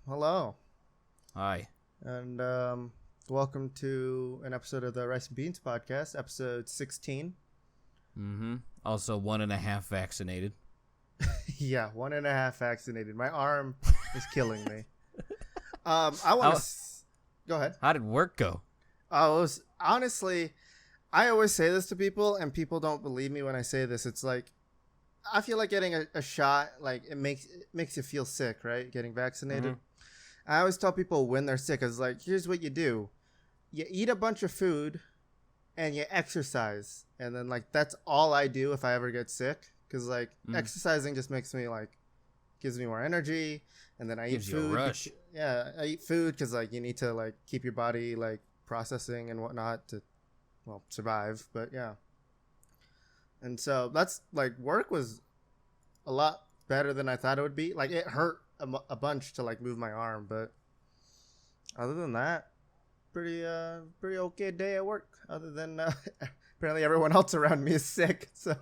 Hello, Hi. and welcome to an episode of the Rice and Beans podcast, episode 16. Also 1.5 vaccinated. Yeah, 1.5 vaccinated. My arm is killing me. I want to go ahead. How did work go? Honestly, I always say this to people, and people don't believe me when I say this. It's like I feel like getting a shot, like it makes you feel sick, right? Getting vaccinated. I always tell people when they're sick, it's like, here's what you do. You eat a bunch of food and you exercise. And then, like, that's all I do if I ever get sick. Because, like, exercising just makes me, like, gives me more energy. And then I eat food. You a rush. Yeah, I eat food because, like, you need to, like, keep your body, like, processing and whatnot to, well, survive. But, yeah. And so that's, like, work was a lot better than I thought it would be. Like, it hurt a bunch to like move my arm, but other than that, pretty okay day at work. Other than apparently everyone else around me is sick, so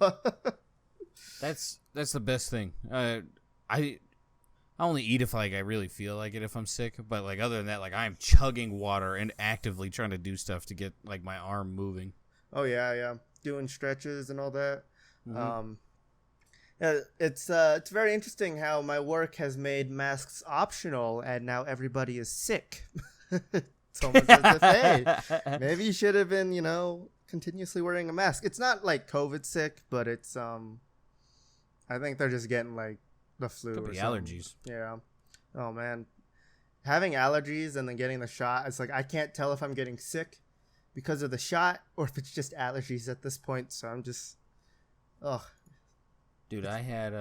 That's the best thing. I only eat if like I really feel like it if I'm sick, but like other than that, like I'm chugging water and actively trying to do stuff to get like my arm moving. Oh yeah, doing stretches and all that. It's very interesting how my work has made masks optional, and now everybody is sick. It's almost as if, hey, maybe you should have been, continuously wearing a mask. It's not like COVID sick, but it's I think they're just getting like the flu. Could or be something. allergies. Yeah. Oh man, having allergies and then getting the shot, it's like I can't tell if I'm getting sick because of the shot or if it's just allergies at this point. So I'm just, ugh. Dude, I had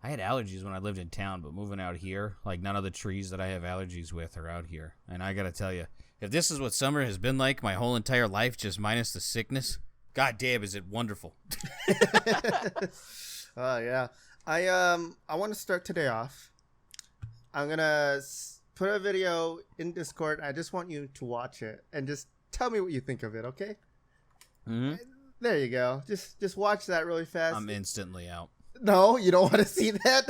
allergies when I lived in town, but moving out here, like none of the trees that I have allergies with are out here. And I gotta tell you, if this is what summer has been like my whole entire life, just minus the sickness, god damn, is it wonderful. Yeah. I want to start today off. I'm gonna put a video in Discord. I just want you to watch it and just tell me what you think of it, okay? There you go. Just watch that really fast. I'm instantly out. No, you don't want to see that?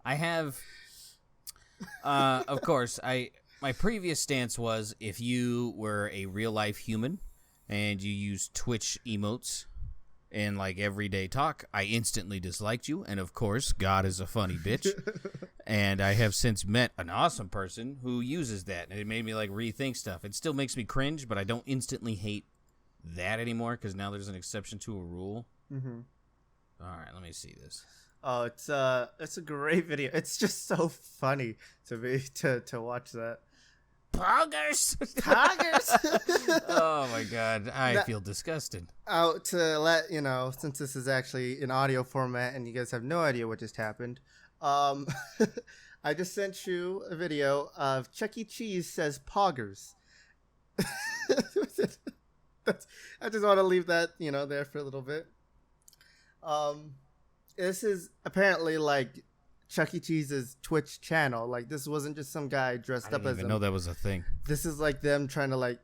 I have, of course, my previous stance was if you were a real-life human and you used Twitch emotes in, like, everyday talk, I instantly disliked you. And, of course, God is a funny bitch. And I have since met an awesome person who uses that, and it made me, like, rethink stuff. It still makes me cringe, but I don't instantly hate that anymore because now there's an exception to a rule. All right, let me see this. Oh, it's a great video. It's just so funny to watch that. Poggers. Oh my god, I feel disgusted. To let you know, since this is actually in audio format and you guys have no idea what just happened, I just sent you a video of Chuck E. Cheese says poggers. I just want to leave that, there for a little bit. This is apparently like Chuck E. Cheese's Twitch channel. Like, this wasn't just some guy dressed up as. I didn't even know that was a thing. This is like them trying to like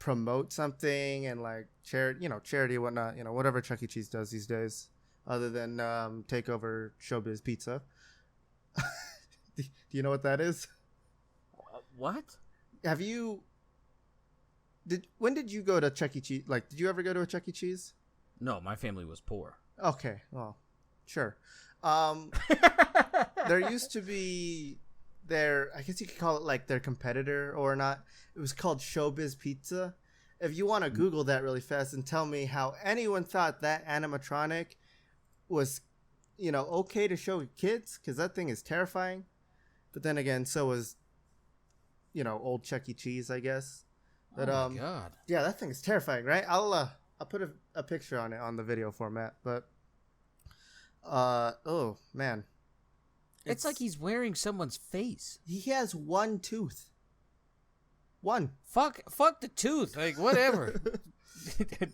promote something and like charity and whatnot. Whatever Chuck E. Cheese does these days, other than take over Showbiz Pizza. Do you know what that is? What? Have you? When did you go to Chuck E. Cheese? Like, did you ever go to a Chuck E. Cheese? No, my family was poor. Okay, well, sure. There used to be I guess you could call it like their competitor or not. It was called Showbiz Pizza. If you want to Google that really fast and tell me how anyone thought that animatronic was, okay to show kids, because that thing is terrifying. But then again, so was, old Chuck E. Cheese, I guess. But, oh my god! Yeah, that thing is terrifying, right? I'll put a picture on it on the video format. But oh man, it's like he's wearing someone's face. He has one tooth. One. Fuck the tooth. Like, whatever.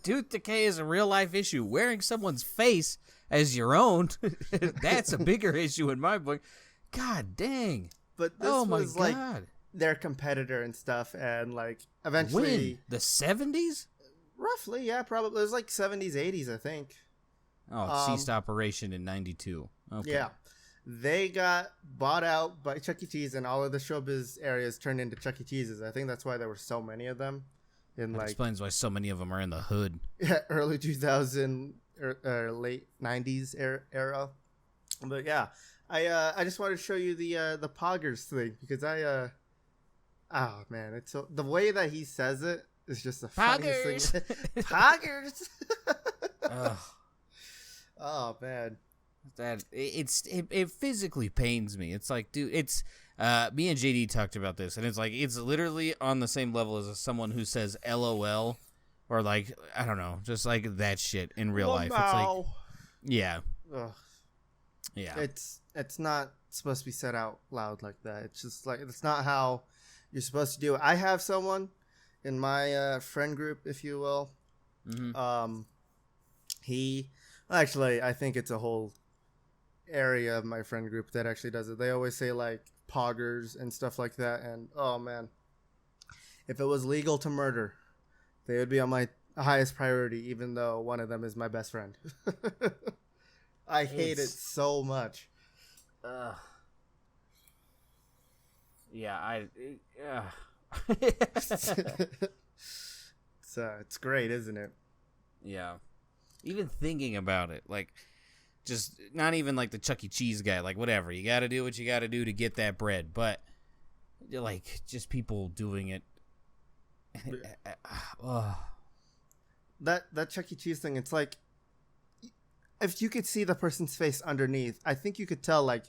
Tooth decay is a real life issue. Wearing someone's face as your own, that's a bigger issue in my book. God dang. But this was like their competitor and stuff, and like eventually when? The 70s? Roughly, yeah, probably. It was like 70s, 80s, I think. Oh, it ceased operation in 92. Okay. Yeah. they got bought out by Chuck E. Cheese, and all of the showbiz areas turned into Chuck E. Cheese's. I think that's why there were so many of them in That explains why so many of them are in the hood. early 2000 or late 90s era. But yeah, I just wanted to show you the Poggers thing because oh man, it's so, the way that he says it is just the funniest thing. Poggers. Oh man, that it physically pains me. It's like, dude, it's me and JD talked about this, and it's like it's literally on the same level as someone who says LOL or like I don't know, just like that shit in real life. It's like, yeah, ugh. Yeah. It's not supposed to be said out loud like that. It's just like it's not how you're supposed to do it. I have someone in my friend group, if you will. Mm-hmm. He actually, I think it's a whole area of my friend group that actually does it. They always say like poggers and stuff like that. And oh man, if it was legal to murder, they would be on my highest priority, even though one of them is my best friend. I hate it so much. Yeah, it's great, isn't it? Yeah. Even thinking about it, like, just not even like the Chuck E. Cheese guy, like whatever. You got to do what you got to do to get that bread, but like just people doing it. That Chuck E. Cheese thing, it's like if you could see the person's face underneath, I think you could tell like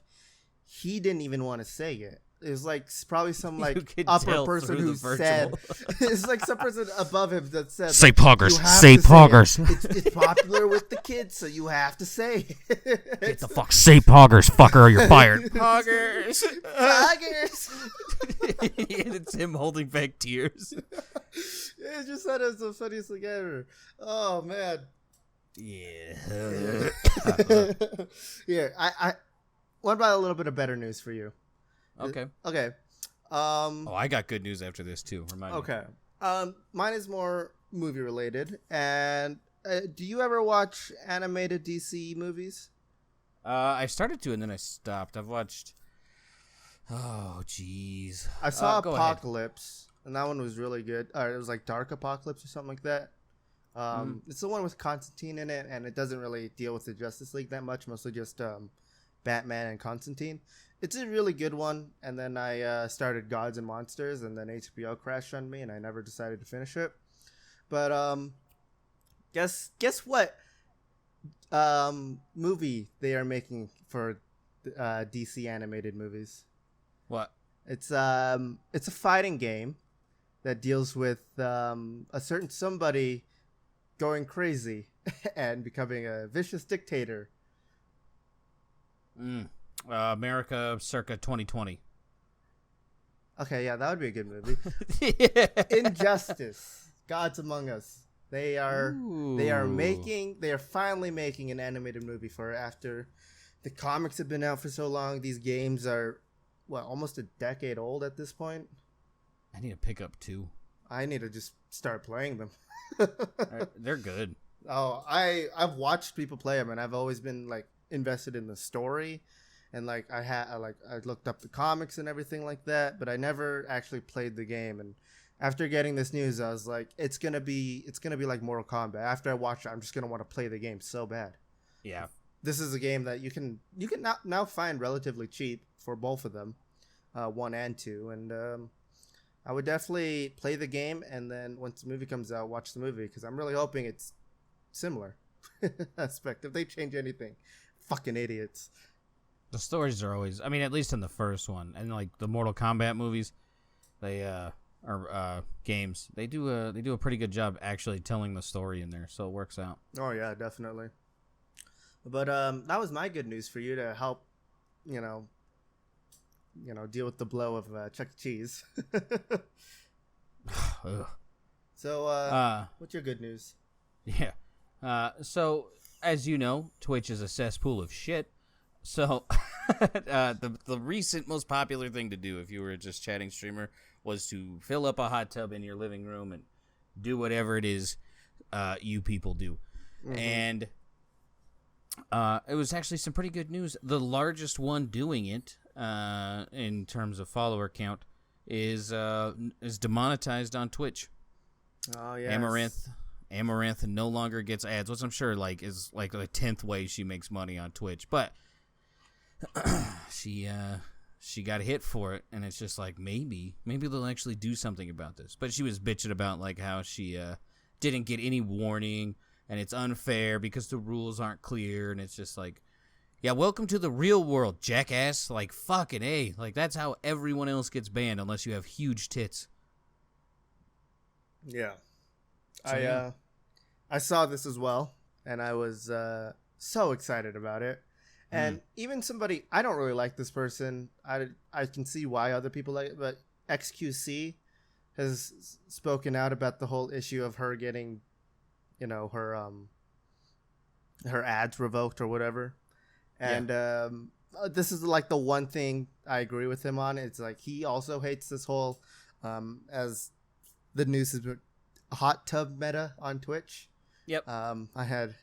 he didn't even want to say it. It was like probably some like upper person who said it's like some person above him that said say like, poggers, say poggers. It's popular with the kids, so you have to say it. Get the fuck say poggers, fucker, or you're fired. Poggers. And it's him holding back tears. It just said it's the funniest thing ever. Oh man. Yeah. Here, I what about a little bit of better news for you? Okay. Okay. I got good news after this too. Remind me. Okay. Mine is more movie related. And do you ever watch animated DC movies? I started to and then I stopped. I've watched. Oh, jeez. I saw Apocalypse, and that one was really good. It was like Dark Apocalypse or something like that. It's the one with Constantine in it, and it doesn't really deal with the Justice League that much. Mostly just Batman and Constantine. It's a really good one. And then I started Gods and Monsters, and then HBO crashed on me, and I never decided to finish it. But guess what movie they are making for DC animated movies? What? It's a fighting game that deals with a certain somebody going crazy and becoming a vicious dictator. America circa 2020. Okay, yeah, that would be a good movie. Injustice, Gods Among Us. They are finally making an animated movie for it after the comics have been out for so long. These games are almost a decade old at this point. I need to pick up 2. I need to just start playing them. They're good. Oh, I've watched people play them, and I've always been like invested in the story, and like I looked up the comics and everything like that, but I never actually played the game. And after getting this news, I was like, it's gonna be like Mortal Kombat. After I watch it, I'm just gonna want to play the game so bad. Yeah, this is a game that you can now find relatively cheap for both of them, 1 and 2, and I would definitely play the game, and then once the movie comes out, watch the movie, because I'm really hoping it's similar aspect. If they change anything, fucking idiots. The stories are always, I mean, at least in the first one, and like the Mortal Kombat movies, they or games, they do a pretty good job actually telling the story in there, so it works out. Oh yeah, definitely. But that was my good news for you to help, deal with the blow of Chuck E. Cheese. So, what's your good news? Yeah. So, as you know, Twitch is a cesspool of shit. So, the recent most popular thing to do if you were just chatting streamer was to fill up a hot tub in your living room and do whatever it is you people do. Mm-hmm. And It was actually some pretty good news. The largest one doing it, in terms of follower count, is demonetized on Twitch. Oh yeah. Amaranth no longer gets ads, which I'm sure is like the 10th way she makes money on Twitch. But she got hit for it, and it's just like maybe they'll actually do something about this. But she was bitching about like how she didn't get any warning, and it's unfair because the rules aren't clear, and it's just like, yeah, welcome to the real world, jackass. Like fucking A. Like that's how everyone else gets banned unless you have huge tits. Yeah. So, I saw this as well, and I was so excited about it. And even somebody, I don't really like this person. I can see why other people like it, but XQC has spoken out about the whole issue of her getting, her ads revoked or whatever. And this is like the one thing I agree with him on. It's like he also hates this whole, as the news has been, hot tub meta on Twitch. Yep. I had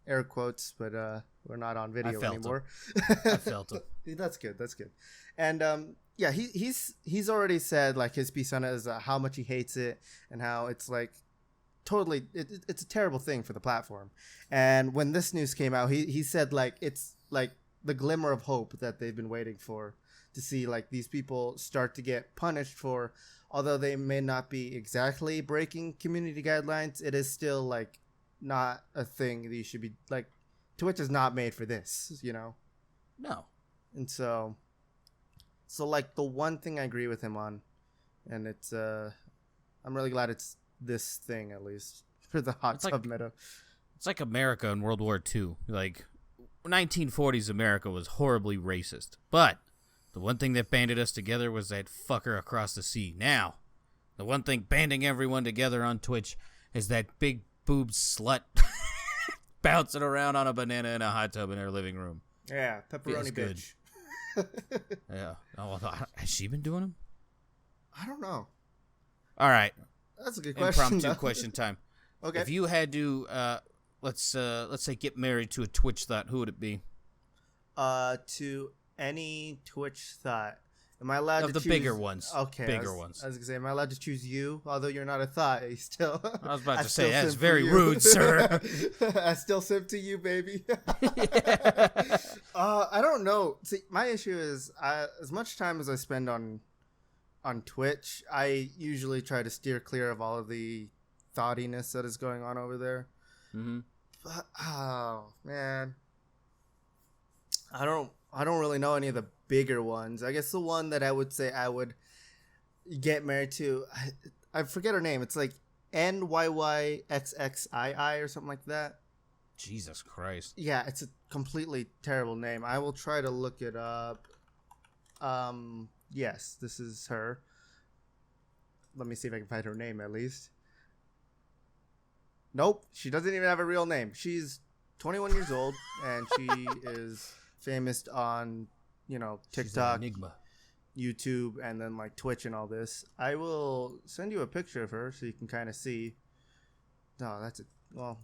air quotes, but we're not on video anymore. I felt it. That's good. And he's already said like his piece on it is how much he hates it and how it's like totally it's a terrible thing for the platform. And when this news came out, he said like it's like the glimmer of hope that they've been waiting for, to see like these people start to get punished for, although they may not be exactly breaking community guidelines, it is still like not a thing that you should be like. Twitch is not made for this, No. And so like the one thing I agree with him on, and it's I'm really glad it's this thing at least for the hot tub meta. It's like America in World War II. Like 1940s America was horribly racist, but the one thing that banded us together was that fucker across the sea. Now, the one thing banding everyone together on Twitch is that big boob slut bouncing around on a banana in a hot tub in her living room. Yeah, pepperoni bitch. Yeah. Oh, has she been doing them? I don't know. All right. That's a good question. Impromptu question time. Okay. If you had to, let's say, get married to a Twitch thought, who would it be? To any Twitch thought. Am I allowed to choose? Of the bigger ones. Okay. Bigger ones. I was going to say, am I allowed to choose you? Although you're not a thought, you still. I was about to say, that's very rude, sir. I still simp to you, baby. I don't know. See, my issue is, as much time as I spend on Twitch, I usually try to steer clear of all of the thoughtiness that is going on over there. Mm-hmm. But, oh, man. I don't really know any of the bigger ones. I guess the one that I would say I would get married to, I forget her name. It's like NYYXXII or something like that. Jesus Christ. Yeah, it's a completely terrible name. I will try to look it up. Yes, this is her. Let me see if I can find her name at least. Nope, she doesn't even have a real name. She's 21 years old, and she is famous on, TikTok, YouTube, and then like Twitch and all this. I will send you a picture of her so you can kind of see. No, that's it. Well,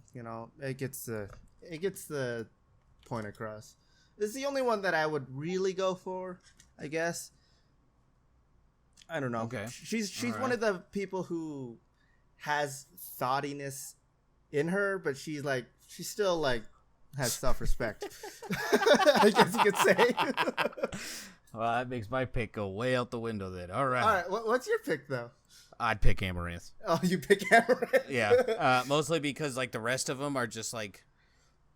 it gets the point across. This is the only one that I would really go for, I guess. I don't know. Okay. She's one of the people who has thoughtiness in her, but she's still like has self-respect. I guess you could say. Well, that makes my pick go way out the window then. All right. All right. What's your pick though? I'd pick Amaranth. Oh, you pick Amaranth? Yeah. Mostly because like the rest of them are just like,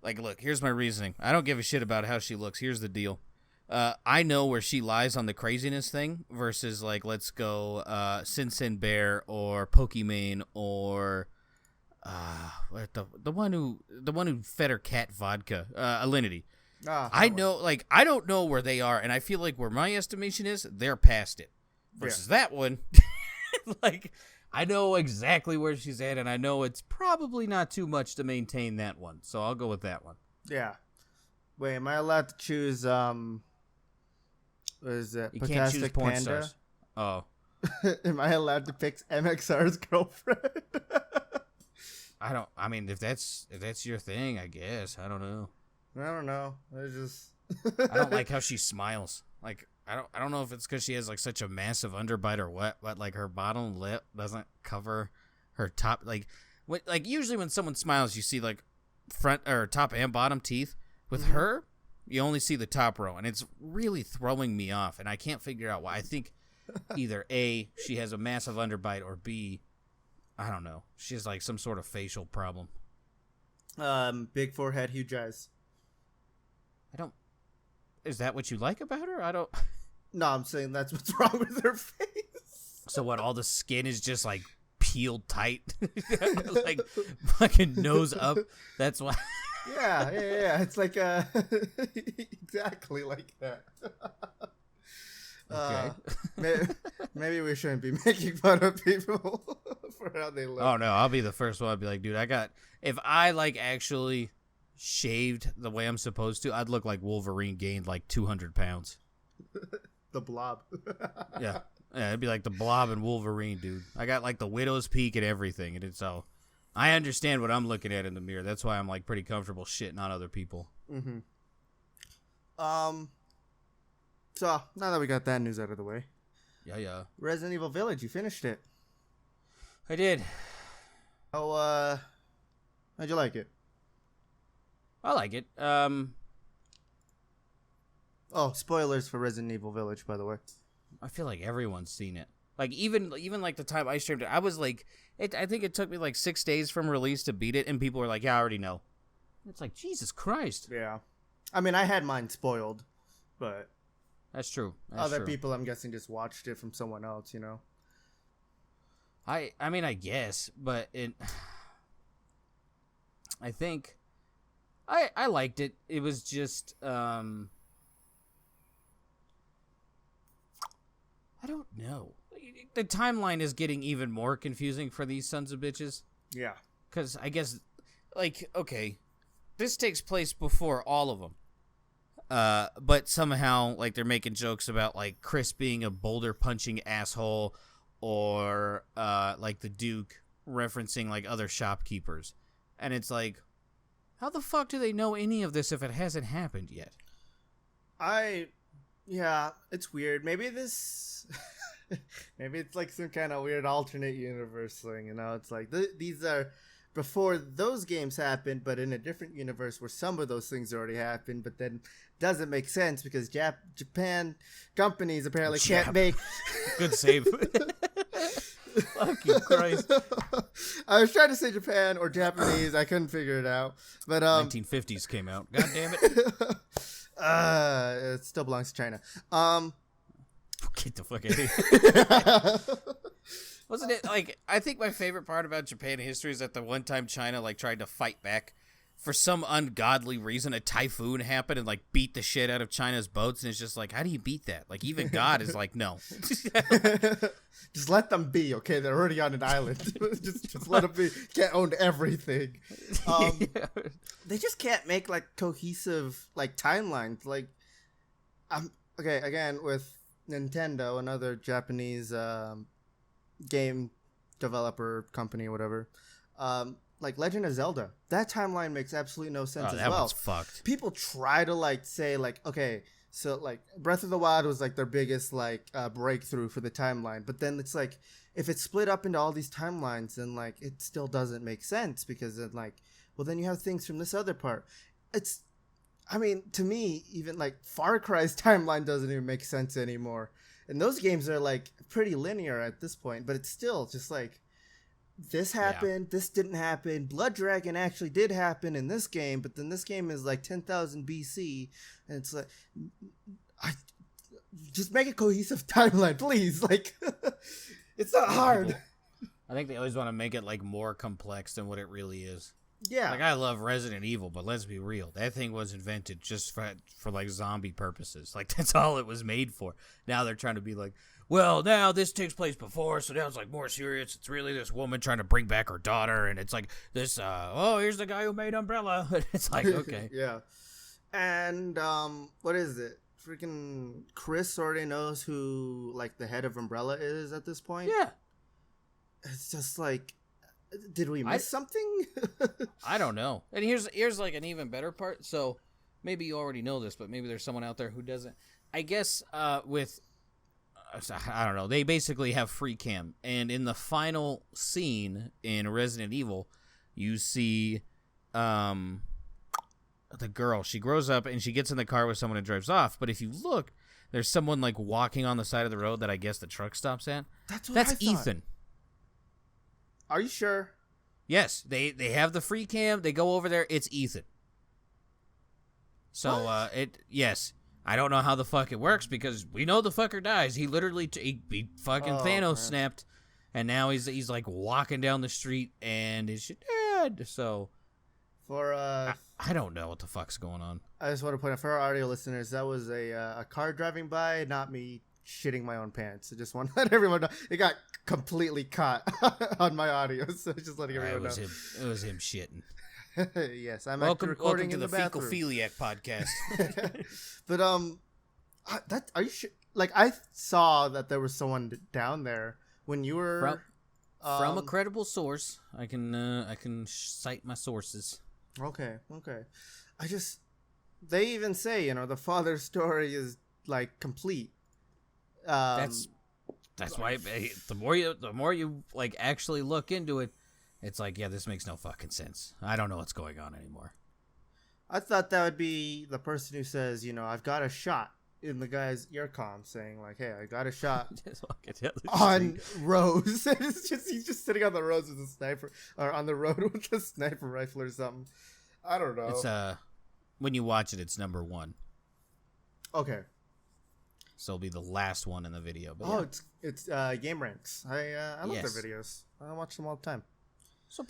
look, here's my reasoning. I don't give a shit about how she looks. Here's the deal. I know where she lies on the craziness thing versus like, let's go Sin Sin Bear or Pokimane or the one who fed her cat vodka, Alinity. I know, I don't know where they are, and I feel like where my estimation is, they're past it. Versus that one, I know exactly where she's at, and I know it's probably not too much to maintain that one, so I'll go with that one. Yeah. Wait, am I allowed to choose? What is it? You can't choose porn stars. Oh. Am I allowed to pick MXR's girlfriend? I mean, if that's your thing, I guess. I don't know. I don't know. I just I don't like how she smiles. Like I don't know if it's because she has like such a massive underbite or what, but like her bottom lip doesn't cover her top. Like usually when someone smiles, you see like front or top and bottom teeth. With her, you only see the top row, and it's really throwing me off. And I can't figure out why. I think either A, she has a massive underbite, or B, I don't know, she has like some sort of facial problem. Big forehead, huge eyes. Is that what you like about her? I don't. No, I'm saying that's what's wrong with her face. So what? All the skin is just like peeled tight, like fucking nose up. That's why. Yeah. It's like exactly like that. Okay. Maybe we shouldn't be making fun of people for how they look. Oh no, I'll be the first one. I'll be like, dude, if I like actually shaved the way I'm supposed to, I'd look like Wolverine gained like 200 pounds. The Blob. Yeah, it'd be like the Blob and Wolverine, dude. I got like the widow's peak and everything, and it's all. I understand what I'm looking at in the mirror. That's why I'm like pretty comfortable shitting on other people. Mm-hmm. So now that we got that news out of the way, Yeah. Resident Evil Village, you finished it. I did. How'd you like it? I like it. Oh, spoilers for Resident Evil Village, by the way. I feel like everyone's seen it. Like even like the time I streamed it, I was like, I think it took me like 6 days from release to beat it, and people were like, "Yeah, I already know." It's like Jesus Christ. Yeah, I mean, I had mine spoiled, but that's true. Other people, I'm guessing, just watched it from someone else. You know. I mean, I guess, but I think I liked it. It was just I don't know. The timeline is getting even more confusing for these sons of bitches. Yeah. Because I guess, like, okay, this takes place before all of them. But somehow, like, they're making jokes about, like, Chris being a boulder-punching asshole or, like, the Duke referencing, like, other shopkeepers. And it's like, how the fuck do they know any of this if it hasn't happened yet? Yeah, it's weird. Maybe maybe it's like some kind of weird alternate universe thing, you know? It's like, these are before those games happened, but in a different universe where some of those things already happened, but then doesn't make sense because Japan companies apparently can't make... Good save. Fucking Christ. I was trying to say Japan or Japanese. I couldn't figure it out. But 1950s came out. God damn it. It still belongs to China. Get the fuck out of here. Wasn't it like, I think my favorite part about Japan history is that the one time China like tried to fight back for some ungodly reason. A typhoon happened and like beat the shit out of China's boats, and it's just like, how do you beat that? Like even God is like, no. Just let them be, okay? They're already on an island. just let them be. Can't own everything. Yeah. They just can't make like cohesive like timelines. Like, okay, again with Nintendo, another Japanese game developer company or whatever. Like Legend of Zelda, that timeline makes absolutely no sense as well. That one's fucked. People try to like say like, okay, so like Breath of the Wild was like their biggest like breakthrough for the timeline, but then it's like if it's split up into all these timelines, then like it still doesn't make sense because then like, well then you have things from this other part. It's, I mean, to me, even like Far Cry's timeline doesn't even make sense anymore, and those games are like pretty linear at this point, but it's still just like, this happened, this didn't happen. Blood Dragon actually did happen in this game, but then this game is like 10,000 BC, and it's like, just make a cohesive timeline, please. Like, it's not hard. I think they always want to make it like more complex than what it really is. Yeah. Like I love Resident Evil, but let's be real. That thing was invented just for like zombie purposes. Like that's all it was made for. Now they're trying to be like, well, now this takes place before, so now it's like more serious. It's really this woman trying to bring back her daughter, and it's like this, here's the guy who made Umbrella. It's like, okay. Yeah. And, what is it? Freaking Chris already knows who, like, the head of Umbrella is at this point? Yeah. It's just like, did we miss something? I don't know. And here's like an even better part. So maybe you already know this, but maybe there's someone out there who doesn't. I guess with I don't know. They basically have free cam, and in the final scene in Resident Evil, you see the girl. She grows up and she gets in the car with someone and drives off. But if you look, there's someone like walking on the side of the road that I guess the truck stops at. That's Ethan. Are you sure? Yes, they have the free cam. They go over there. It's Ethan. So yes. I don't know how the fuck it works because we know the fucker dies. He literally he fucking Thanos snapped, and now he's like walking down the street and is dead. So for I don't know what the fuck's going on. I just want to point out for our audio listeners, that was a car driving by, not me shitting my own pants. I just want to let everyone know it got completely caught on my audio, so just letting everyone know. It was him shitting. Yes, I'm welcome, actually recording welcome to in the bathroom. Fecal-Philiac podcast. But that are you sure? Like I saw that there was someone down there when you were from a credible source. I can cite my sources. Okay. They even say the father's story is like complete. That's why the more you like actually look into it. It's like, yeah, this makes no fucking sense. I don't know what's going on anymore. I thought that would be the person who says, I've got a shot in the guy's earcom saying like, hey, I got a shot on Rose. He's just sitting on the roads with a sniper or on the road with a sniper rifle or something. I don't know. It's when you watch it, it's number 1. Okay. So it'll be the last one in the video. But it's Game Ranks. I love their videos. I watch them all the time. So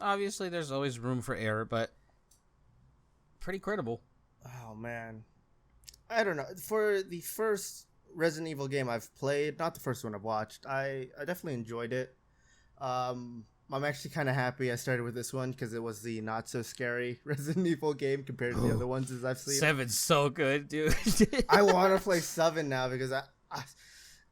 obviously there's always room for error, but pretty credible. Oh, man. I don't know. For the first Resident Evil game I've played, not the first one I've watched, I definitely enjoyed it. I'm actually kind of happy I started with this one because it was the not-so-scary Resident Evil game compared to the other ones I've seen. 7's so good, dude. I want to play 7 now because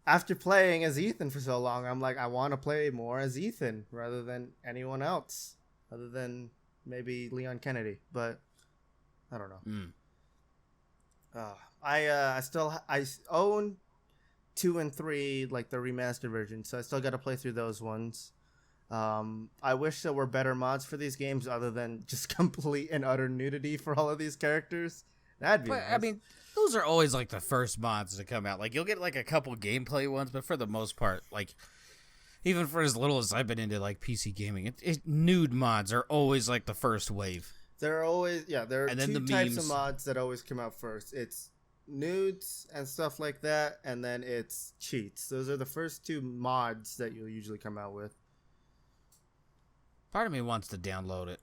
after playing as Ethan for so long, I'm like, I want to play more as Ethan rather than anyone else, other than maybe Leon Kennedy. But I don't know. I own 2 and 3, like the remastered version, so I still got to play through those ones. I wish there were better mods for these games other than just complete and utter nudity for all of these characters. That'd be nice. Those are always like the first mods to come out. Like you'll get like a couple gameplay ones, but for the most part, like even for as little as I've been into like PC gaming, nude mods are always like the first wave. There are two types of mods that always come out first. It's nudes and stuff like that, and then it's cheats. Those are the first 2 mods that you'll usually come out with. Part of me wants to download it.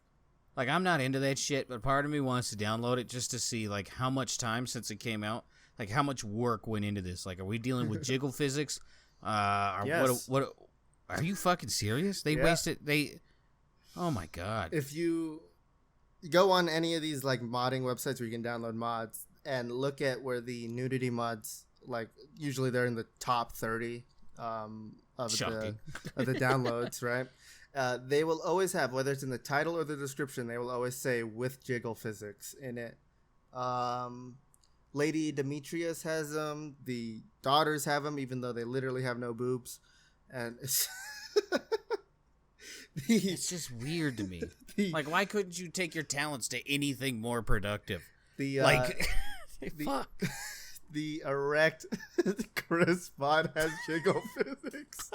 Like, I'm not into that shit, but part of me wants to download it just to see, like, how much time since it came out, like, how much work went into this. Like, are we dealing with jiggle physics? Yes. What? Are you fucking serious? They wasted, oh my God. If you go on any of these, like, modding websites where you can download mods and look at where the nudity mods, like, usually they're in the top 30 of the downloads, right? They will always have, whether it's in the title or the description, they will always say with jiggle physics in it. Lady Demetrius has them. The daughters have them, even though they literally have no boobs. And it's it's just weird to me. Like, why couldn't you take your talents to anything more productive? Fuck. The erect Chris Bond has jiggle physics.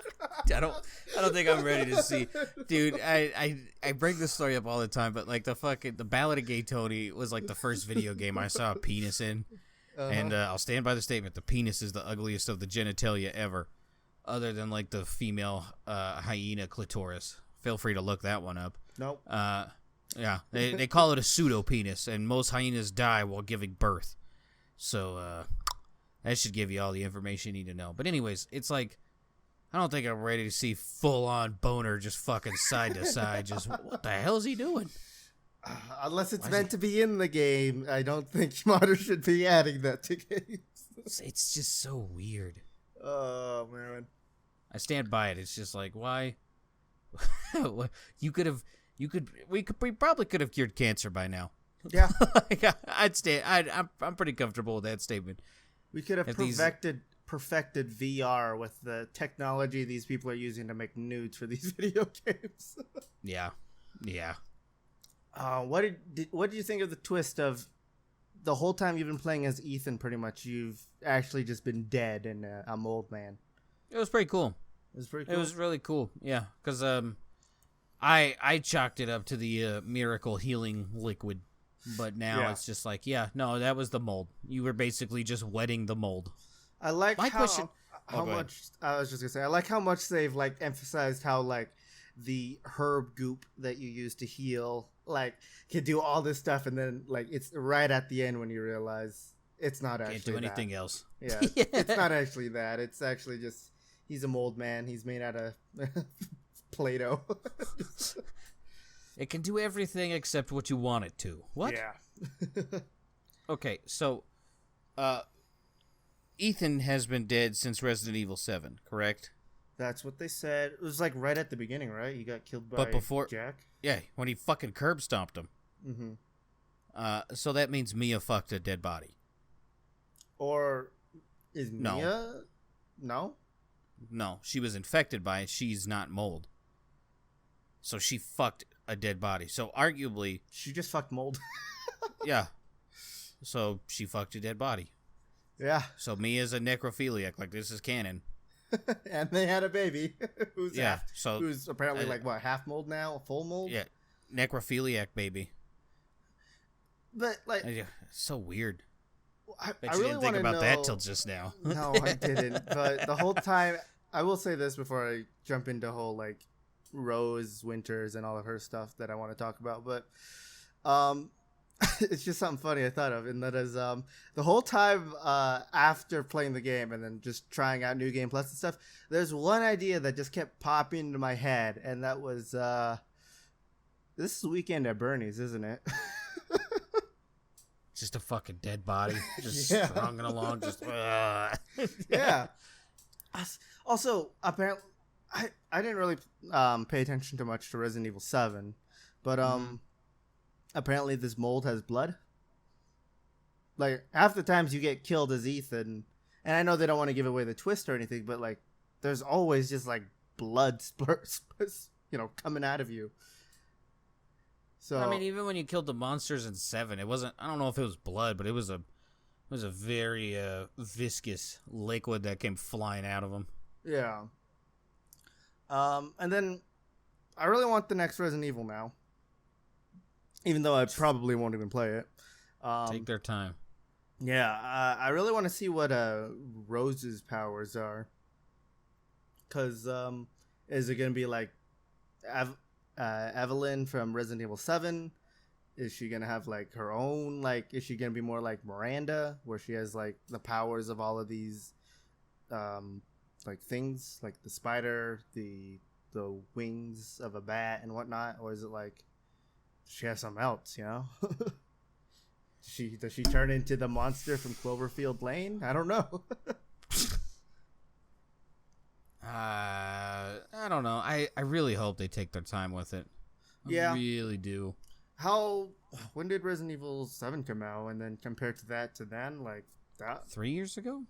I don't think I'm ready to see, dude. I bring this story up all the time, but like the Ballad of Gay Tony was like the first video game I saw a penis in, and I'll stand by the statement: the penis is the ugliest of the genitalia ever, other than like the female hyena clitoris. Feel free to look that one up. Nope. Yeah, they call it a pseudo penis, and most hyenas die while giving birth. So that should give you all the information you need to know. But anyways, it's like, I don't think I'm ready to see full-on boner just fucking side to side. Just, what the hell is he doing? Unless it's meant to be in the game, I don't think modders should be adding that to games. It's just so weird. Oh, man. I stand by it. It's just like, why? We probably could have cured cancer by now. Yeah. Like, I'm pretty comfortable with that statement. We could have If perfected VR with the technology these people are using to make nudes for these video games. Yeah. What did you think of the twist of the whole time you've been playing as Ethan? Pretty much, you've actually just been dead and a mold man. It was pretty cool. It was pretty cool. It was really cool. Yeah, because I chalked it up to the miracle healing liquid, but now it's just like, yeah, no, that was the mold. You were basically just wetting the mold. I like My how question. much I was just gonna say. I like how much they've like emphasized how like the herb goop that you use to heal like can do all this stuff, and then like it's right at the end when you realize it's not actually Can't do anything else. Yeah, it's not actually that. It's actually just he's a mold man. He's made out of Play-Doh. It can do everything except what you want it to. What? Yeah. Okay, so Ethan has been dead since Resident Evil 7, correct? That's what they said. It was like right at the beginning, right? He got killed by But before, Jack. Yeah, when he fucking curb stomped him. Mm-hmm. So that means Mia fucked a dead body. Or is No. Mia? No. No, she was infected by it. She's not mold. So she fucked a dead body. So arguably, She just fucked mold. yeah. So she fucked a dead body. Yeah. So Mia's a necrophiliac. Like, this is canon. And they had a baby who's Yeah. So who's apparently like what, half mold now, full mold? yeah, necrophiliac baby. But like Yeah, so weird. I Bet you really didn't think want to about know that till just now. No, I didn't. But the whole time, I will say this before I jump into whole like Rose Winters and all of her stuff that I want to talk about. But it's just something funny I thought of, and that is the whole time after playing the game and then just trying out New Game Plus and stuff. There's one idea that just kept popping into my head, and that was this is Weekend at Bernie's, isn't it? Just a fucking dead body, just Yeah. strung along, just. Yeah. Also, apparently, I didn't really pay attention too much to Resident Evil 7, but apparently this mold has blood. Like half the times you get killed as Ethan, and I know they don't want to give away the twist or anything, but like there's always just like blood coming out of you. So I mean, even when you killed the monsters in 7, it wasn't. I don't know if it was blood, but it was a very viscous liquid that came flying out of them. yeah. And then I really want the next Resident Evil now, even though I probably won't even play it. Take their time. Yeah, I really want to see what Rose's powers are. Because is it going to be like Evelyn from Resident Evil 7? Is she going to have like her own, like, is she going to be more like Miranda, where she has like the powers of all of these like things, like the spider, the wings of a bat and whatnot? Or is it like she has something else, you know? Does she turn into the monster from Cloverfield Lane? I don't know. I don't know. I really hope they take their time with it. Yeah. I really do. When did Resident Evil 7 come out? And then compared to that to then, like that? 3 years ago?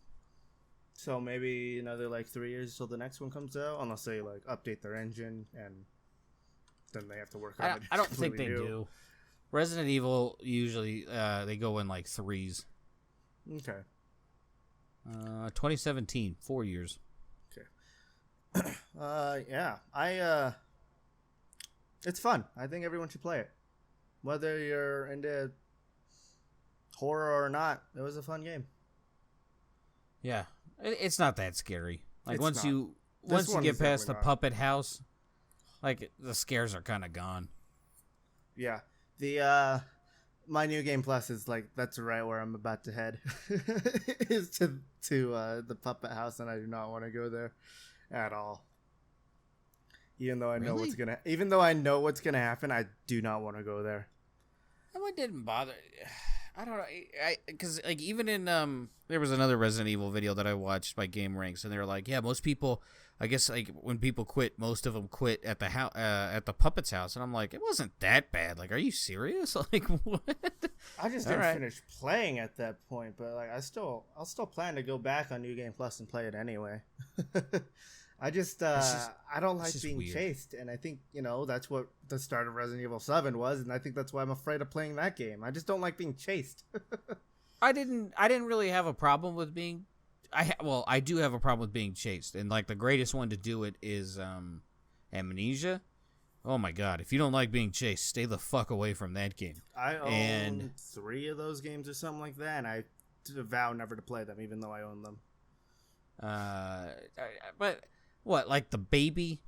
So maybe another like 3 years till the next one comes out, unless they like update their engine and then they have to work on it. I don't think they do. Resident Evil usually they go in like threes. Okay. 2017, 4 years. Yeah. It's fun. I think everyone should play it. Whether you're into horror or not, it was a fun game. Yeah. It's not that scary. Like It's once not. you This one get is past the definitely not. puppet house, like the scares are kind of gone. Yeah. The my New Game Plus is like that's right where I'm about to head. Is to the puppet house, and I do not want to go there at all. Even though I know what's gonna happen, I do not want to go there. That one didn't bother. I don't know. Because like even in there was another Resident Evil video that I watched by Game Ranks, and they were like, yeah, most people, I guess like when people quit, most of them quit at the at the puppet's house, and I'm like, it wasn't that bad. Like, are you serious? Like, what? I just didn't finish playing at that point, but like I'll still plan to go back on New Game Plus and play it anyway. I don't like being weird. chased, and I think that's what the start of Resident Evil 7 was, and I think that's why I'm afraid of playing that game. I just don't like being chased. I didn't really have a problem with being. I do have a problem with being chased, and like the greatest one to do it is Amnesia. Oh my god! If you don't like being chased, stay the fuck away from that game. I own 3 of those games or something like that, and I vow never to play them, even though I own them. But what, like the baby?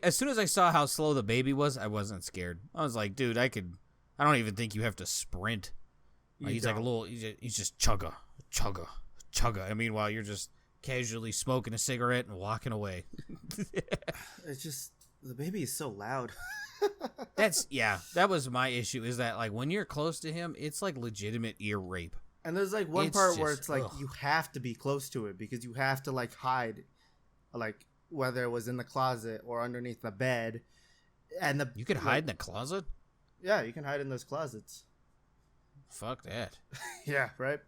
As soon as I saw how slow the baby was, I wasn't scared. I was like, dude, I don't even think you have to sprint. Like, he's like a little. He's just chugga, chugga, chugga. And meanwhile, you're just casually smoking a cigarette and walking away. It's just the baby is so loud. That was my issue. Is that like when you're close to him, it's like legitimate ear rape. And there's like one part where it's like you have to be close to it because you have to like hide, like whether it was in the closet or underneath the bed, and you could hide in the closet. Yeah, you can hide in those closets. Fuck that. Yeah, right.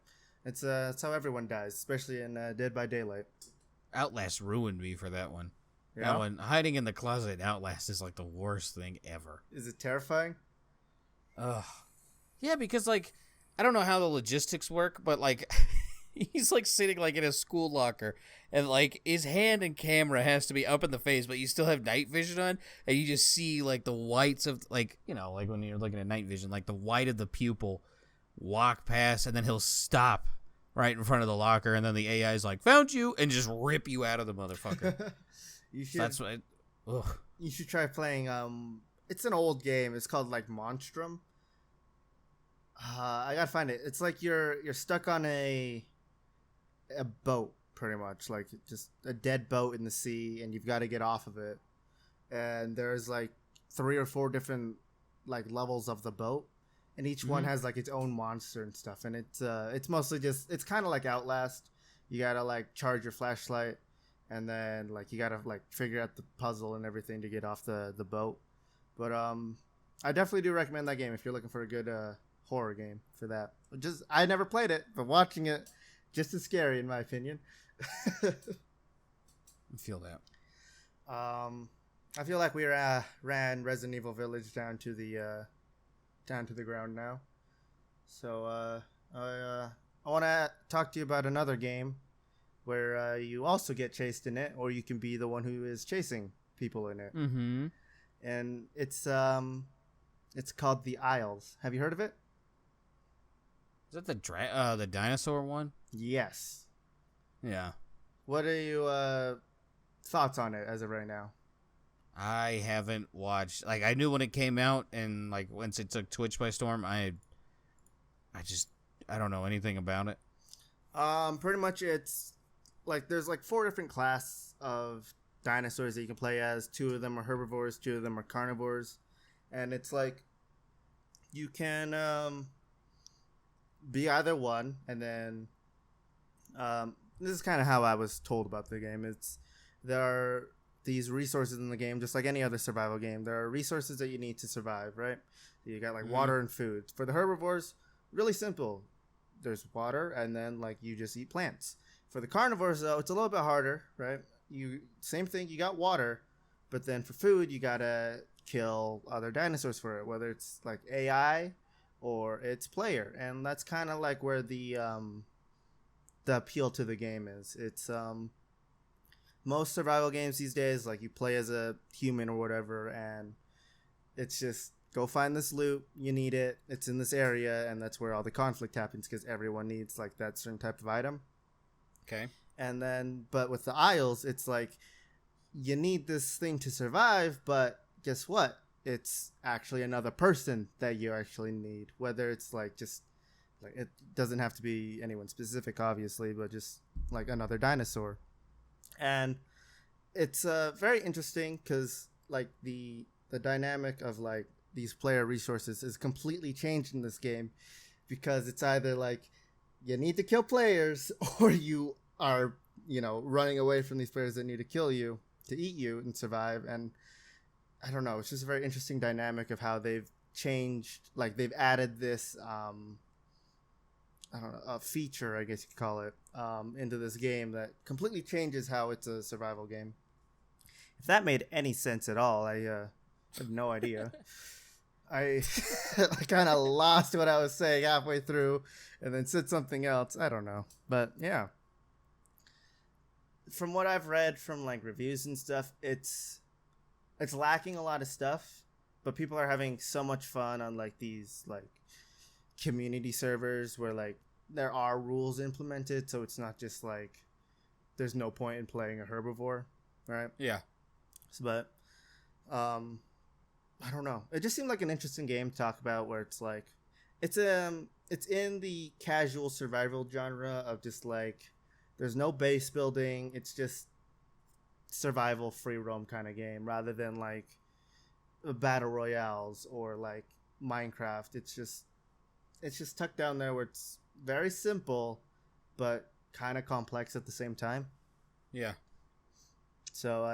It's that's how everyone dies, especially in Dead by Daylight. Outlast ruined me for that one. Yeah. That one, hiding in the closet in Outlast is like the worst thing ever. Is it terrifying? Ugh. Yeah, because like I don't know how the logistics work, but like he's like sitting like in a school locker, and like his hand and camera has to be up in the face, but you still have night vision on, and you just see like the whites of like like when you're looking at night vision, like the white of the pupil walk past, and then he'll stop right in front of the locker, and then the AI is like, "Found you," and just rip you out of the motherfucker. You should. So that's what. Ugh. You should try playing. It's an old game. It's called like Monstrum. I gotta find it. It's like you're stuck on a boat, pretty much, like just a dead boat in the sea, and you've got to get off of it. And there's like 3 or 4 different like levels of the boat, and each one has like its own monster and stuff. And it's mostly just it's kind of like Outlast. You gotta like charge your flashlight, and then like you gotta like figure out the puzzle and everything to get off the boat. But I definitely do recommend that game if you're looking for a good horror game for that. I never played it, but watching it just as scary in my opinion. I feel that. I feel like we ran Resident Evil Village down to the ground now. So I want to talk to you about another game where you also get chased in it, or you can be the one who is chasing people in it. Mm-hmm. And it's called The Isles. Have you heard of it? Is that the dinosaur one? Yes. Yeah. What are you thoughts on it as of right now? I haven't watched. Like, I knew when it came out, and like once it took Twitch by storm, I don't know anything about it. Pretty much it's like there's like 4 different class of dinosaurs that you can play as. 2 of them are herbivores, 2 of them are carnivores, and it's like you can be either one, and then this is kind of how I was told about the game. There are these resources in the game, just like any other survival game. There are resources that you need to survive, right? You got like water and food. For the herbivores, really simple. There's water, and then like you just eat plants. For the carnivores, though, it's a little bit harder, right? Same thing. You got water, but then for food, you gotta kill other dinosaurs for it, whether it's like AI or it's player, and that's kind of like where the appeal to the game is. It's most survival games these days, like you play as a human or whatever, and it's just go find this loot, you need it, it's in this area, and that's where all the conflict happens because everyone needs like that certain type of item. Okay. And then, but with the Isles, it's like you need this thing to survive, but guess what? It's actually another person that you actually need. Whether it's like just like it doesn't have to be anyone specific, obviously, but just like another dinosaur. And it's very interesting because like the dynamic of like these player resources is completely changed in this game, because it's either like you need to kill players or you are, running away from these players that need to kill you to eat you and survive. And I don't know, it's just a very interesting dynamic of how they've changed, like they've added this I don't know, a feature, I guess you could call it, into this game that completely changes how it's a survival game. If that made any sense at all, I have no idea. I kind of lost what I was saying halfway through and then said something else. I don't know. But yeah. From what I've read from like reviews and stuff, it's lacking a lot of stuff, but people are having so much fun on like these like community servers where like there are rules implemented, so it's not just like there's no point in playing a herbivore, right? Yeah. But I don't know. It just seemed like an interesting game to talk about, where it's like it's in the casual survival genre of just like there's no base building, it's just survival free roam kind of game rather than like battle royales or like Minecraft. It's just tucked down there where it's very simple but kind of complex at the same time. Yeah. So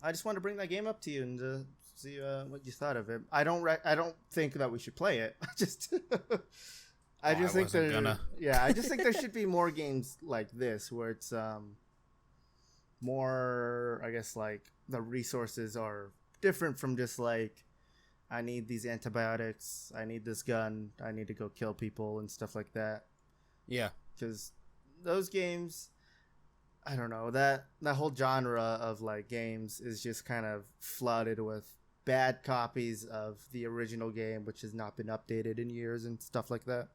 I just wanted to bring that game up to you and see what you thought of it. I don't think that we should play it. I just think there should be more games like this where it's more, I guess, like the resources are different from just like I need these antibiotics, I need this gun, I need to go kill people and stuff like that. Yeah. Because those games, I don't know, that whole genre of like games is just kind of flooded with bad copies of the original game, which has not been updated in years and stuff like that,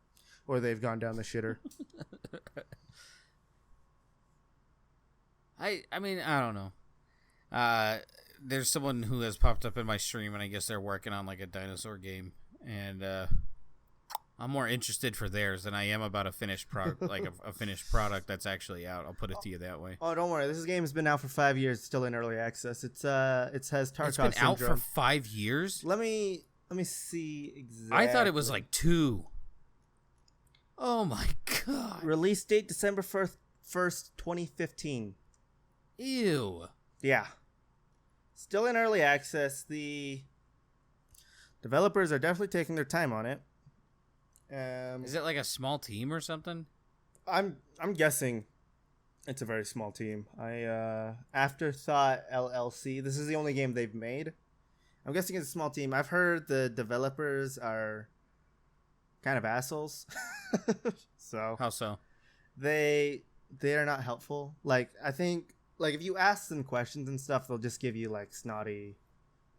or they've gone down the shitter. I mean, I don't know. There's someone who has popped up in my stream, and I guess they're working on like a dinosaur game, and I'm more interested for theirs than I am about a finished a finished product that's actually out. I'll put it to you that way. Oh, don't worry. This game has been out for 5 years. It's still in early access. It has Tarkov It's been syndrome. out for 5 years? Let me see exactly. I thought it was like 2. Oh my god. Release date December 1st, 2015. Ew. Yeah. Still in early access. The developers are definitely taking their time on it. Is it like a small team or something? I'm guessing it's a very small team. Afterthought LLC. This is the only game they've made. I'm guessing it's a small team. I've heard the developers are kind of assholes. So how so? They are not helpful. Like I think like if you ask them questions and stuff, they'll just give you like snotty,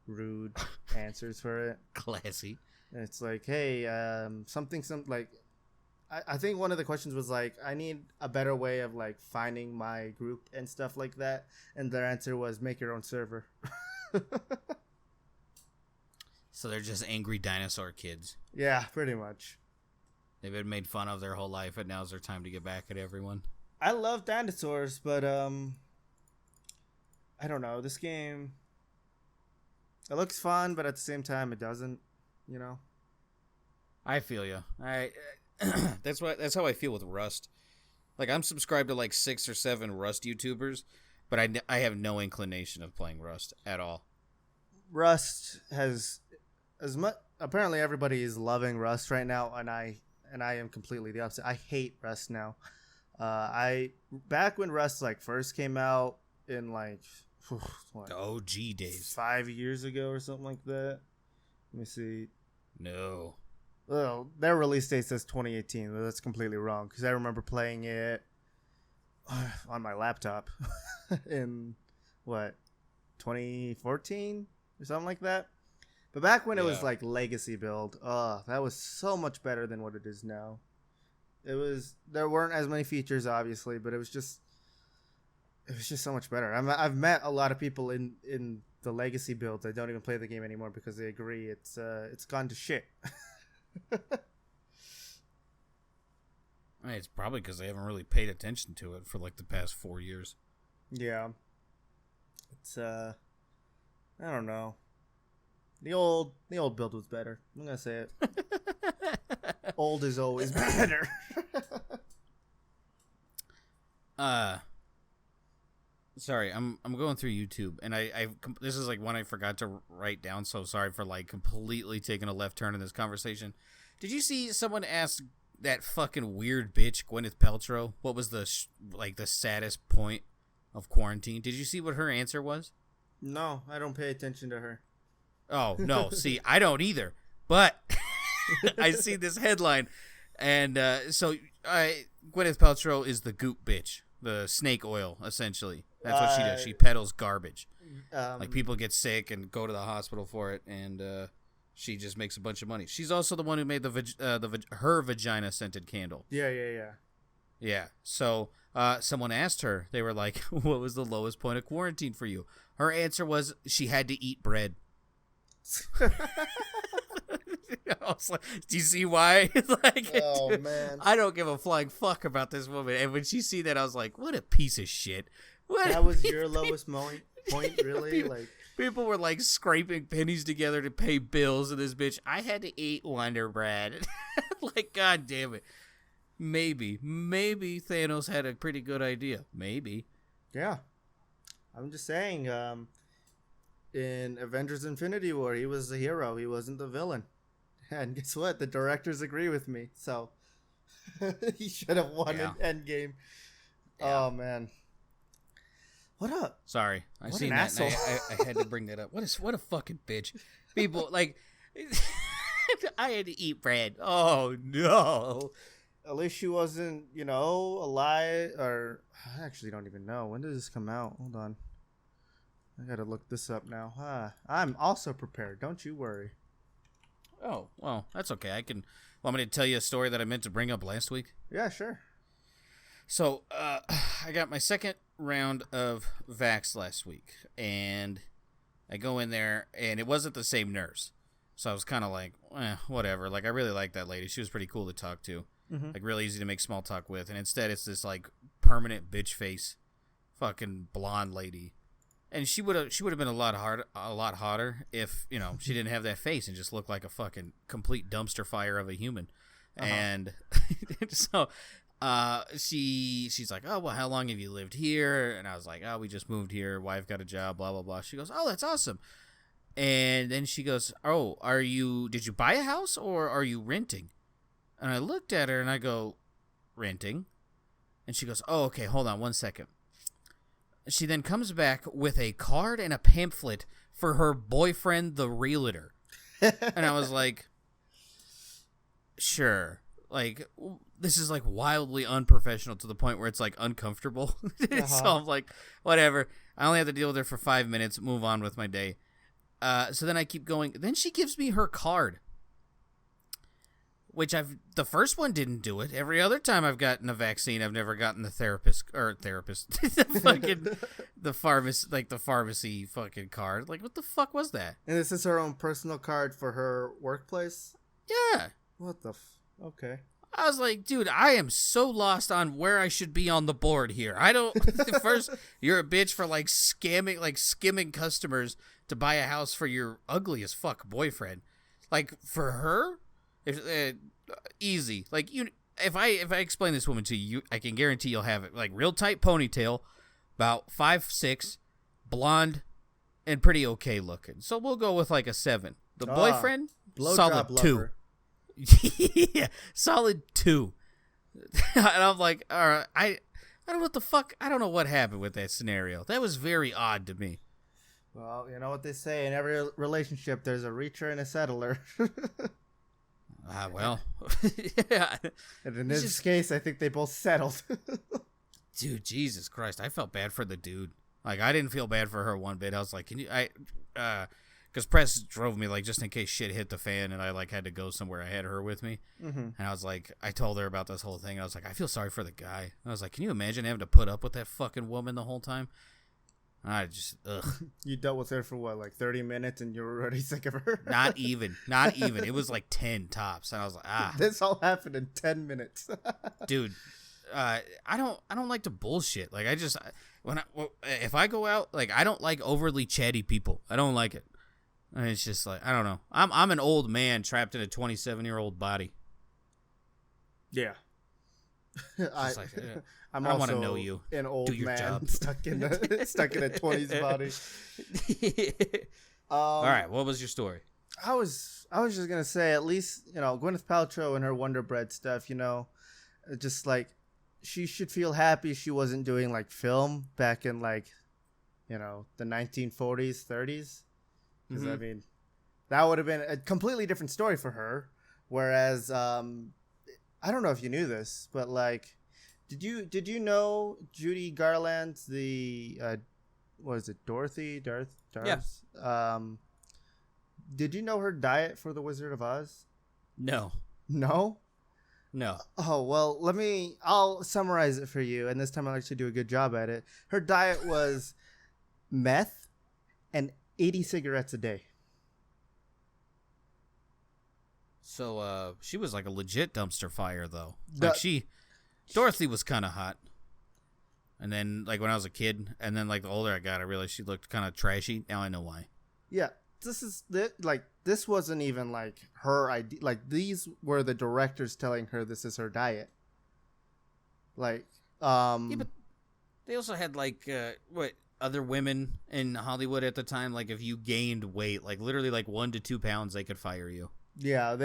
rude answers for it. Classy. And it's like, hey, like, I think one of the questions was like, I need a better way of like finding my group and stuff like that. And their answer was make your own server. So they're just angry dinosaur kids. Yeah, pretty much. They've been made fun of their whole life, and now's their time to get back at everyone. I love dinosaurs, but I don't know. This game, it looks fun, but at the same time, it doesn't. You know, I feel you. That's how I feel with Rust. Like I'm subscribed to like 6 or 7 Rust YouTubers, but I have no inclination of playing Rust at all. Rust has as much. Apparently, everybody is loving Rust right now, and I am completely the opposite. I hate Rust now. Back when Rust like first came out in like the OG days, 5 years ago or something like that. Let me see. No. Well, their release date says 2018. But that's completely wrong because I remember playing it on my laptop in 2014 or something like that. But back when it was like legacy build, that was so much better than what it is now. There weren't as many features obviously, but it was just so much better. I've met a lot of people in the legacy builds that don't even play the game anymore because they agree it's gone to shit. It's probably because they haven't really paid attention to it for like the past 4 years. Yeah, it's I don't know. The old build was better. I'm gonna say it. Old is always better. Sorry, I'm going through YouTube, and I this is like one I forgot to write down. So sorry for like completely taking a left turn in this conversation. Did you see someone ask that fucking weird bitch Gwyneth Paltrow what was the the saddest point of quarantine? Did you see what her answer was? No, I don't pay attention to her. Oh no, see, I don't either. But I see this headline, and so Gwyneth Paltrow is the goop bitch, the snake oil, essentially. That's what she does. She peddles garbage. Like people get sick and go to the hospital for it, and she just makes a bunch of money. She's also the one who made her vagina scented candle. Yeah. So someone asked her. They were like, "What was the lowest point of quarantine for you?" Her answer was she had to eat bread. I was like, do you see why? Oh, dude, man. I don't give a flying fuck about this woman. And when she see that, I was like, what a piece of shit. That was your lowest point, really? People were like scraping pennies together to pay bills, and this bitch, I had to eat Wonder Bread. Like, god damn it. Maybe Thanos had a pretty good idea. Maybe. Yeah. I'm just saying, in Avengers Infinity War, he was the hero. He wasn't the villain. And guess what? The directors agree with me. So he should have won in Endgame. Yeah. Oh, man. What up? Sorry. I seen that. Asshole. I had to bring that up. What a fucking bitch. People, like, I had to eat bread. Oh, no. At least she wasn't, alive. Or I actually don't even know. When did this come out? Hold on. I gotta look this up now. I'm also prepared. Don't you worry. Oh, well, that's okay. Want me to tell you a story that I meant to bring up last week? Yeah, sure. So, I got my second round of vax last week, and I go in there, and it wasn't the same nurse. So I was kind of like, whatever. Like, I really liked that lady. She was pretty cool to talk to. Mm-hmm. Like, really easy to make small talk with. And instead, it's this, like, permanent bitch face fucking blonde lady. And she would have been a lot hotter if, she didn't have that face and just looked like a fucking complete dumpster fire of a human. Uh-huh. And so she's like, "Oh, well, how long have you lived here?" And I was like, "Oh, we just moved here. Wife got a job, blah, blah, blah." She goes, "Oh, that's awesome." And then she goes, "Oh, did you buy a house or are you renting?" And I looked at her and I go, "Renting." And she goes, "Oh, okay, hold on one second." She then comes back with a card and a pamphlet for her boyfriend, the realtor. And I was like, sure. Like, this is like wildly unprofessional to the point where it's like uncomfortable. Uh-huh. So I'm like, whatever. I only have to deal with her for 5 minutes, move on with my day. So then I keep going. Then she gives me her card, which the first one didn't do it. Every other time I've gotten a vaccine, I've never gotten the pharmacy fucking card. Like, what the fuck was that? And this is her own personal card for her workplace? Yeah. What the okay. I was like, dude, I am so lost on where I should be on the board here. I don't. First, you're a bitch for skimming customers to buy a house for your ugly as fuck boyfriend. Like, for her, easy. Like, if I explain this woman to you, I can guarantee you'll have it. Like, real tight ponytail, about 5'6", blonde, and pretty okay looking. So we'll go with like a 7. The boyfriend, solid 2. Yeah, solid 2. And I'm like, all right, I don't know what the fuck. I don't know what happened with that scenario. That was very odd to me. Well, you know what they say, in every relationship, there's a reacher and a settler. Well. Yeah. And in this case, I think they both settled. Dude, Jesus Christ. I felt bad for the dude. Like, I didn't feel bad for her one bit. I was like, because Press drove me, like, just in case shit hit the fan and I, like, had to go somewhere. I had her with me. Mm-hmm. And I was like, I told her about this whole thing. And I was like, I feel sorry for the guy. And I was like, can you imagine having to put up with that fucking woman the whole time? I just, ugh. You dealt with her for what, like 30 minutes and you were already sick of her? Not even. It was like 10 tops. And I was like, This all happened in 10 minutes. Dude, I don't like to bullshit. Like, if I go out, like, I don't like overly chatty people. I don't like it. And it's just like, I don't know. I'm an old man trapped in a 27-year-old body. Yeah. I, She's like, I'm I want to also know you. an old Do your man job. stuck in a 20s body. All right, what was your story? I was just gonna say, at least Gwyneth Paltrow and her Wonder Bread stuff. Just like she should feel happy she wasn't doing like film back in like the 1940s, 30s, because I mean that would have been a completely different story for her. Whereas I don't know if you knew this, but like, did you know Judy Garland's the what is it, Dorothy? Darth? Yeah. Did you know her diet for the Wizard of Oz? No. No? No. Oh, well, I'll summarize it for you, and this time I'll actually do a good job at it. Her diet was meth and 80 cigarettes a day. So she was like a legit dumpster fire, though. Like Dorothy was kind of hot. And then, like, when I was a kid, and then, like, the older I got, I realized she looked kind of trashy. Now I know why. Yeah. This wasn't even like her idea. Like, these were the directors telling her this is her diet. Like, yeah, but they also had like other women in Hollywood at the time. Like, if you gained weight, like literally like 1 to 2 pounds, they could fire you. Yeah,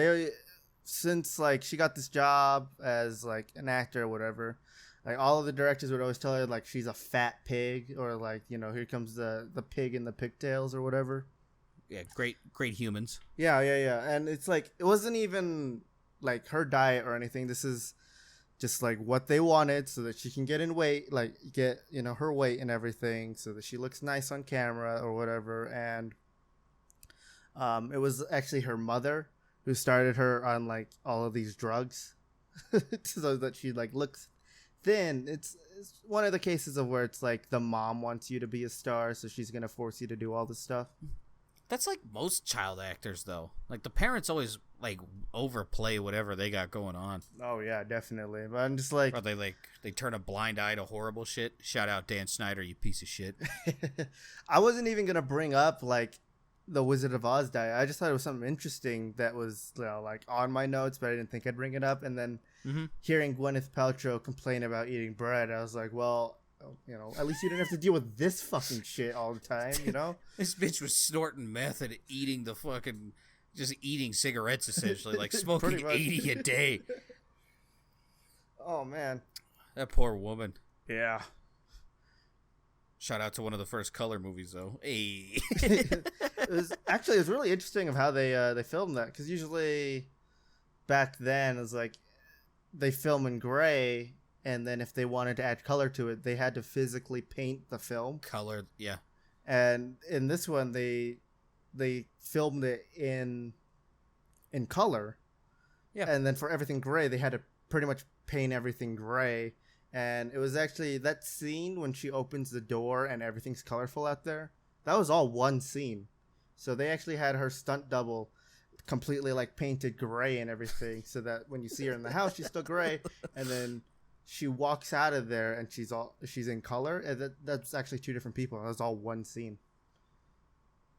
since like she got this job as like an actor or whatever. Like, all of the directors would always tell her like she's a fat pig, or like here comes the pig in the pigtails or whatever. Yeah, great humans. Yeah, and it's like it wasn't even like her diet or anything. This is just like what they wanted so that she can get in weight, like get her weight and everything, so that she looks nice on camera or whatever. And it was actually her mother who started her on like all of these drugs so that she like looks thin. It's one of the cases of where it's like the mom wants you to be a star, so she's gonna force you to do all this stuff. That's like most child actors, though. Like, the parents always like overplay whatever they got going on. Oh yeah, definitely. But I'm just like, or they turn a blind eye to horrible shit. Shout out Dan Snyder, you piece of shit. I wasn't even gonna bring up like the Wizard of Oz diet. I just thought it was something interesting that was like on my notes, but I didn't think I'd bring it up. And then hearing Gwyneth Paltrow complain about eating bread, I was like, well, at least you didn't have to deal with this fucking shit all the time, This bitch was snorting meth and just eating cigarettes, essentially, like smoking 80 a day. Oh man, that poor woman. Yeah. Shout out to one of the first color movies, though. Hey. it was really interesting of how they filmed that, because usually back then it was like they film in gray, and then if they wanted to add color to it, they had to physically paint the film. Colored, yeah. And in this one, they filmed it in color. Yeah. And then for everything gray, they had to pretty much paint everything gray. And it was actually that scene when she opens the door and everything's colorful out there. That was all one scene. So they actually had her stunt double completely like painted gray and everything, so that when you see her in the house, she's still gray. And then she walks out of there and she's in color. And that's actually two different people. That's all one scene.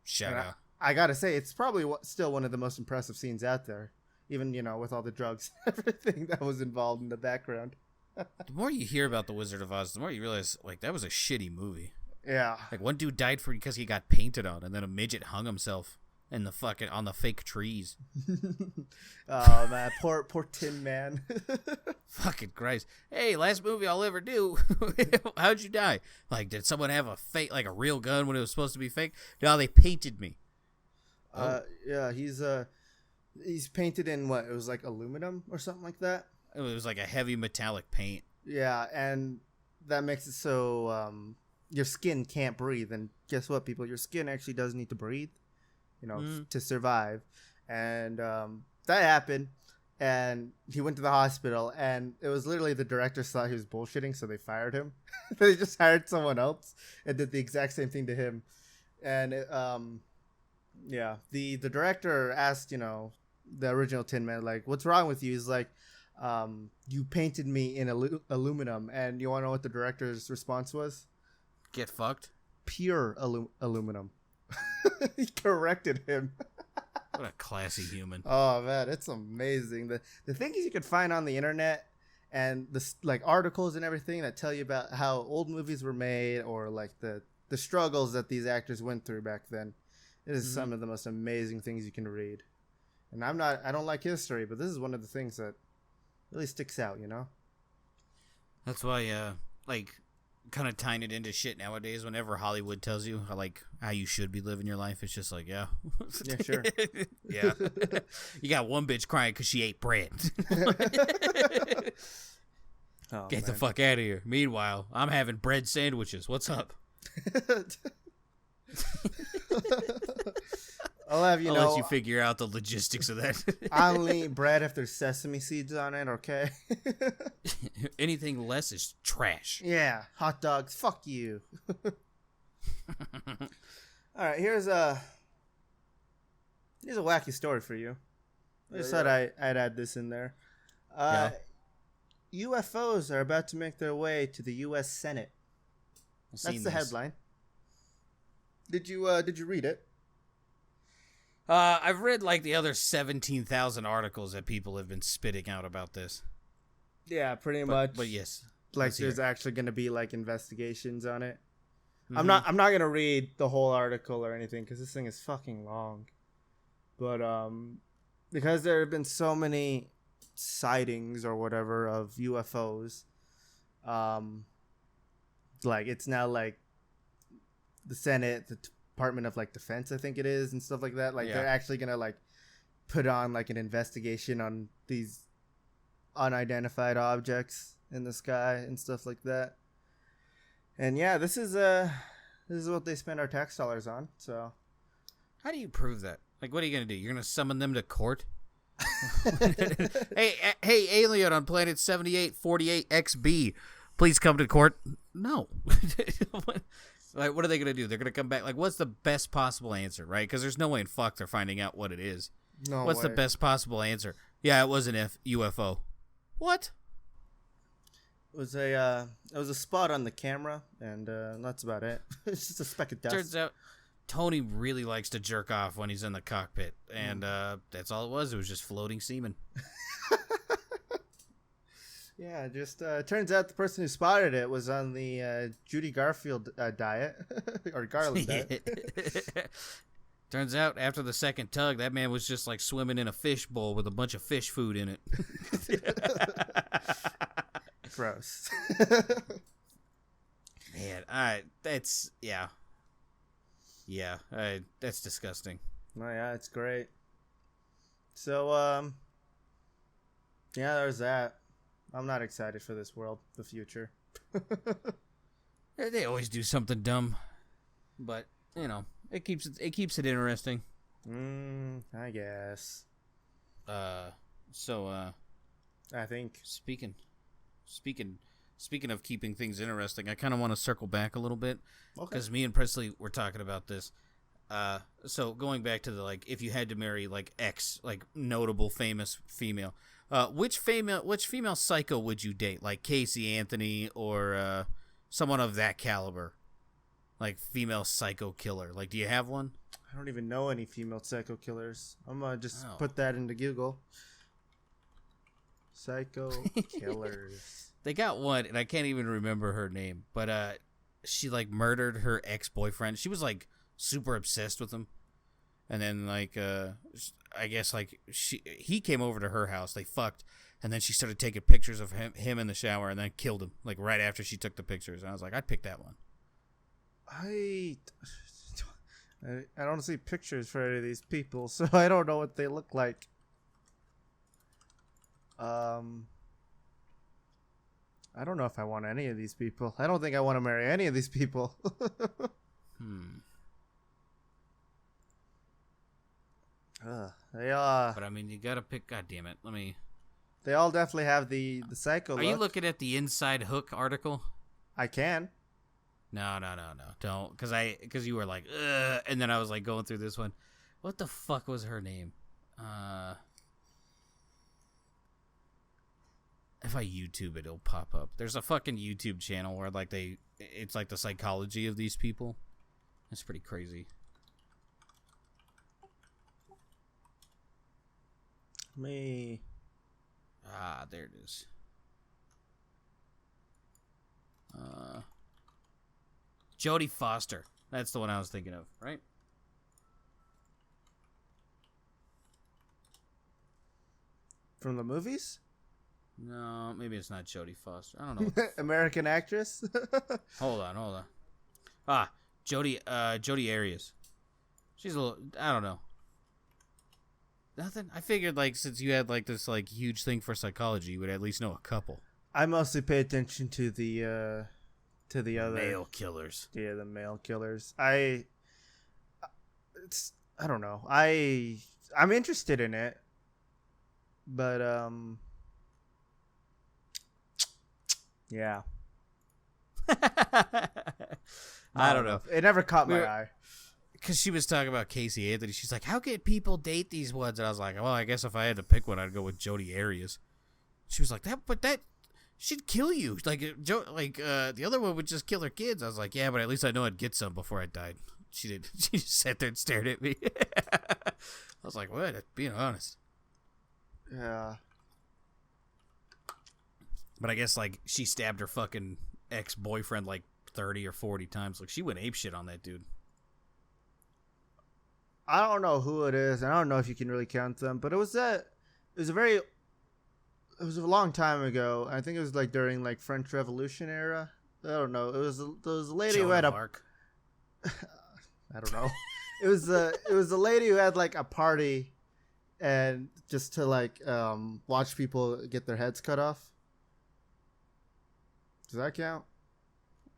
Shout out. I gotta say, it's probably still one of the most impressive scenes out there, even with all the drugs and everything that was involved in the background. The more you hear about the Wizard of Oz, the more you realize like that was a shitty movie. Yeah. Like, one dude died because he got painted on, and then a midget hung himself in the on the fake trees. Oh man, poor Tin Man. Fucking Christ. Hey, last movie I'll ever do. How'd you die? Like, did someone have a fake, like a real gun when it was supposed to be fake? No, they painted me. Yeah, he's painted in what? It was like aluminum or something like that. It was like a heavy metallic paint. Yeah, and that makes it so your skin can't breathe. And guess what, people? Your skin actually does need to breathe, to survive. And that happened. And he went to the hospital. And it was literally the directors thought he was bullshitting, so they fired him. They just hired someone else and did the exact same thing to him. And yeah, the director asked, the original Tin Man, like, what's wrong with you? He's like, you painted me in aluminum. And you want to know what the director's response was? Get fucked. Pure aluminum. He corrected him. What a classy human. Oh man, it's amazing. The things you could find on the internet and the like articles and everything that tell you about how old movies were made or like the struggles that these actors went through back then. It is some of the most amazing things you can read. And I don't like history, but this is one of the things that really sticks out, you know? That's why, like, kind of tying it into shit nowadays, whenever Hollywood tells you how you should be living your life, it's just like, yeah. Yeah, sure. Yeah. You got one bitch crying because she ate bread. Oh, Get man. the fuck out of here. Meanwhile, I'm having bread sandwiches. What's up? I'll have I'll let you figure out the logistics of that. I only eat bread if there's sesame seeds on it, okay? Anything less is trash. Yeah, hot dogs, fuck you. Alright, here's a wacky story for you. I just thought I'd add this in there. UFOs are about to make their way to the U.S. Senate. That's the headline. Did you read it? I've read like the other 17,000 articles that people have been spitting out about this. Yeah, pretty much. But yes, like there's actually going to be like investigations on it. Mm-hmm. I'm not going to read the whole article or anything because this thing is fucking long. But because there have been so many sightings or whatever of UFOs, like it's now like the Senate, the Department of like Defense, I think it is, and stuff like that. Like they're actually gonna like put on like an investigation on these unidentified objects in the sky and stuff like that. And yeah, this is what they spend our tax dollars on. So how do you prove that? Like, what are you gonna do? You're gonna summon them to court? hey, alien on planet 7848 XB, please come to court. No. Like, what are they going to do? They're going to come back. Like, what's the best possible answer, right? Because there's no way in fuck they're finding out what it is. No What's way. the best possible answer? Yeah, it was an UFO. What? It was a spot on the camera, and that's about it. It's just a speck of dust. Turns out Tony really likes to jerk off when he's in the cockpit, and that's all it was. It was just floating semen. Yeah, just turns out the person who spotted it was on the Judy Garfield diet or Garland diet. Turns out after the second tug, that man was just like swimming in a fish bowl with a bunch of fish food in it. Gross. Man, that's that's disgusting. Oh yeah, it's great. So yeah, there's that. I'm not excited for this world, the future. They always do something dumb, but you know, it keeps it interesting. I guess. So I think speaking of keeping things interesting, I kind of want to circle back a little bit because me and Presley were talking about this. So going back to the like, if you had to marry like X, like notable famous female. Which female psycho would you date? Like Casey Anthony or someone of that caliber? Like female psycho killer. Like, do you have one? I don't even know any female psycho killers. I'm gonna just put that into Google. Psycho killers. They got one, and I can't even remember her name. But she like murdered her ex-boyfriend. She was like super obsessed with him. And then, like, I guess, like, he came over to her house. They fucked. And then she started taking pictures of him in the shower and then killed him, like, right after she took the pictures. And I was like, I'd pick that one. I don't see pictures for any of these people, so I don't know what they look like. I don't know if I want any of these people. I don't think I want to marry any of these people. They But I mean, you gotta pick. God damn it! They all definitely have the psycho. Are you looking at the Inside Hook article? I can. No, don't, because you were like, ugh, and then I was like going through this one. What the fuck was her name? If I YouTube it, it'll pop up. There's a fucking YouTube channel where like it's like the psychology of these people. It's pretty crazy. Me. Ah, there it is. Jodie Foster. That's the one I was thinking of, right? From the movies? No, maybe it's not Jodie Foster. I don't know. American actress? Hold on. Jodie Arias. She's a little, I don't know. Nothing. I figured like since you had like this like huge thing for psychology, you would at least know a couple. I mostly pay attention to the other Male killers. Yeah, the male killers. I don't know. I'm interested in it, but yeah. I don't know. It never caught my eye. Because she was talking about Casey Anthony. She's like, how can people date these ones? And I was like, well, I guess if I had to pick one, I'd go with Jodie Arias. She was like, that she'd kill you. Like, the other one would just kill her kids. I was like, yeah, but at least I know I'd get some before I died. She did. She just sat there and stared at me. I was like, what? Being honest. Yeah. But I guess, like, she stabbed her fucking ex-boyfriend, like, 30 or 40 times. Like, she went apeshit on that dude. I don't know who it is, and I don't know if you can really count them, but it was a long time ago. I think it was like during like French Revolution era. I don't know. It was a lady who had I don't know. It was a lady who had like a party, and just to like watch people get their heads cut off. Does that count?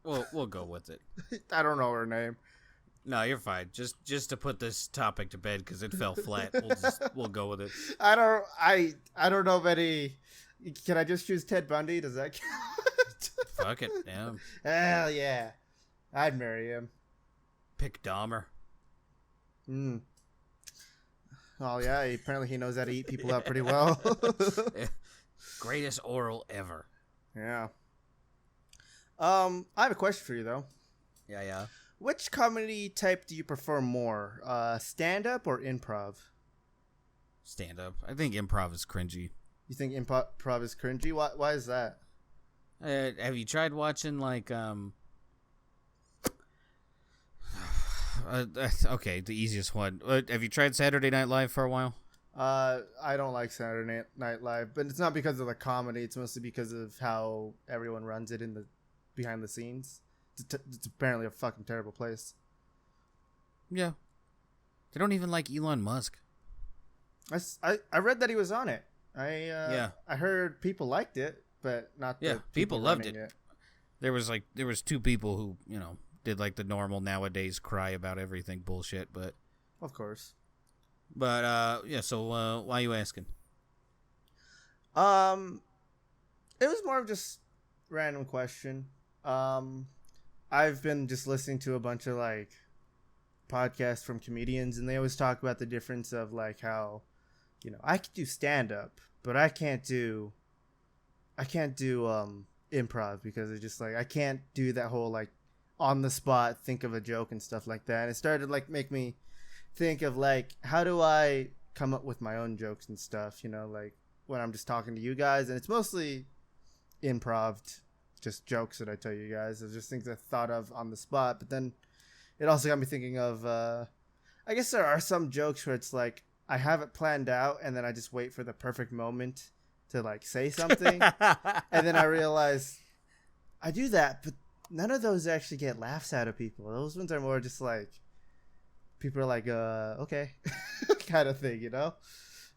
Well, we'll go with it. I don't know her name. No, you're fine. Just to put this topic to bed because it fell flat. We'll go with it. I don't know many. Can I just choose Ted Bundy? Does that count? Fuck it. Yeah. Hell yeah, I'd marry him. Pick Dahmer. Oh yeah, apparently he knows how to eat people up pretty well. Greatest oral ever. Yeah. I have a question for you though. Yeah. Which comedy type do you prefer more, stand-up or improv? Stand-up. I think improv is cringy. You think improv is cringy? Why is that? Have you tried watching, like, okay, the easiest one. Have you tried Saturday Night Live for a while? I don't like Saturday Night Live, but it's not because of the comedy. It's mostly because of how everyone runs it in the behind the scenes. It's apparently a fucking terrible place. Yeah. They don't even like Elon Musk. I read that he was on it. I heard people liked it, but not the people loved it. There was two people who, did like the normal nowadays cry about everything bullshit, but of course. But so why are you asking? It was more of just random question. I've been just listening to a bunch of like podcasts from comedians, and they always talk about the difference of like how, I could do stand up, but I can't do improv because it's just like I can't do that whole like on the spot think of a joke and stuff like that. And it started like make me think of like how do I come up with my own jokes and stuff, like when I'm just talking to you guys, and it's mostly improv, just jokes that I tell you guys. It's just things I thought of on the spot. But then it also got me thinking of I guess there are some jokes where it's like I have it planned out and then I just wait for the perfect moment to like say something. And then I realize I do that, but none of those actually get laughs out of people. Those ones are more just like people are like okay kind of thing,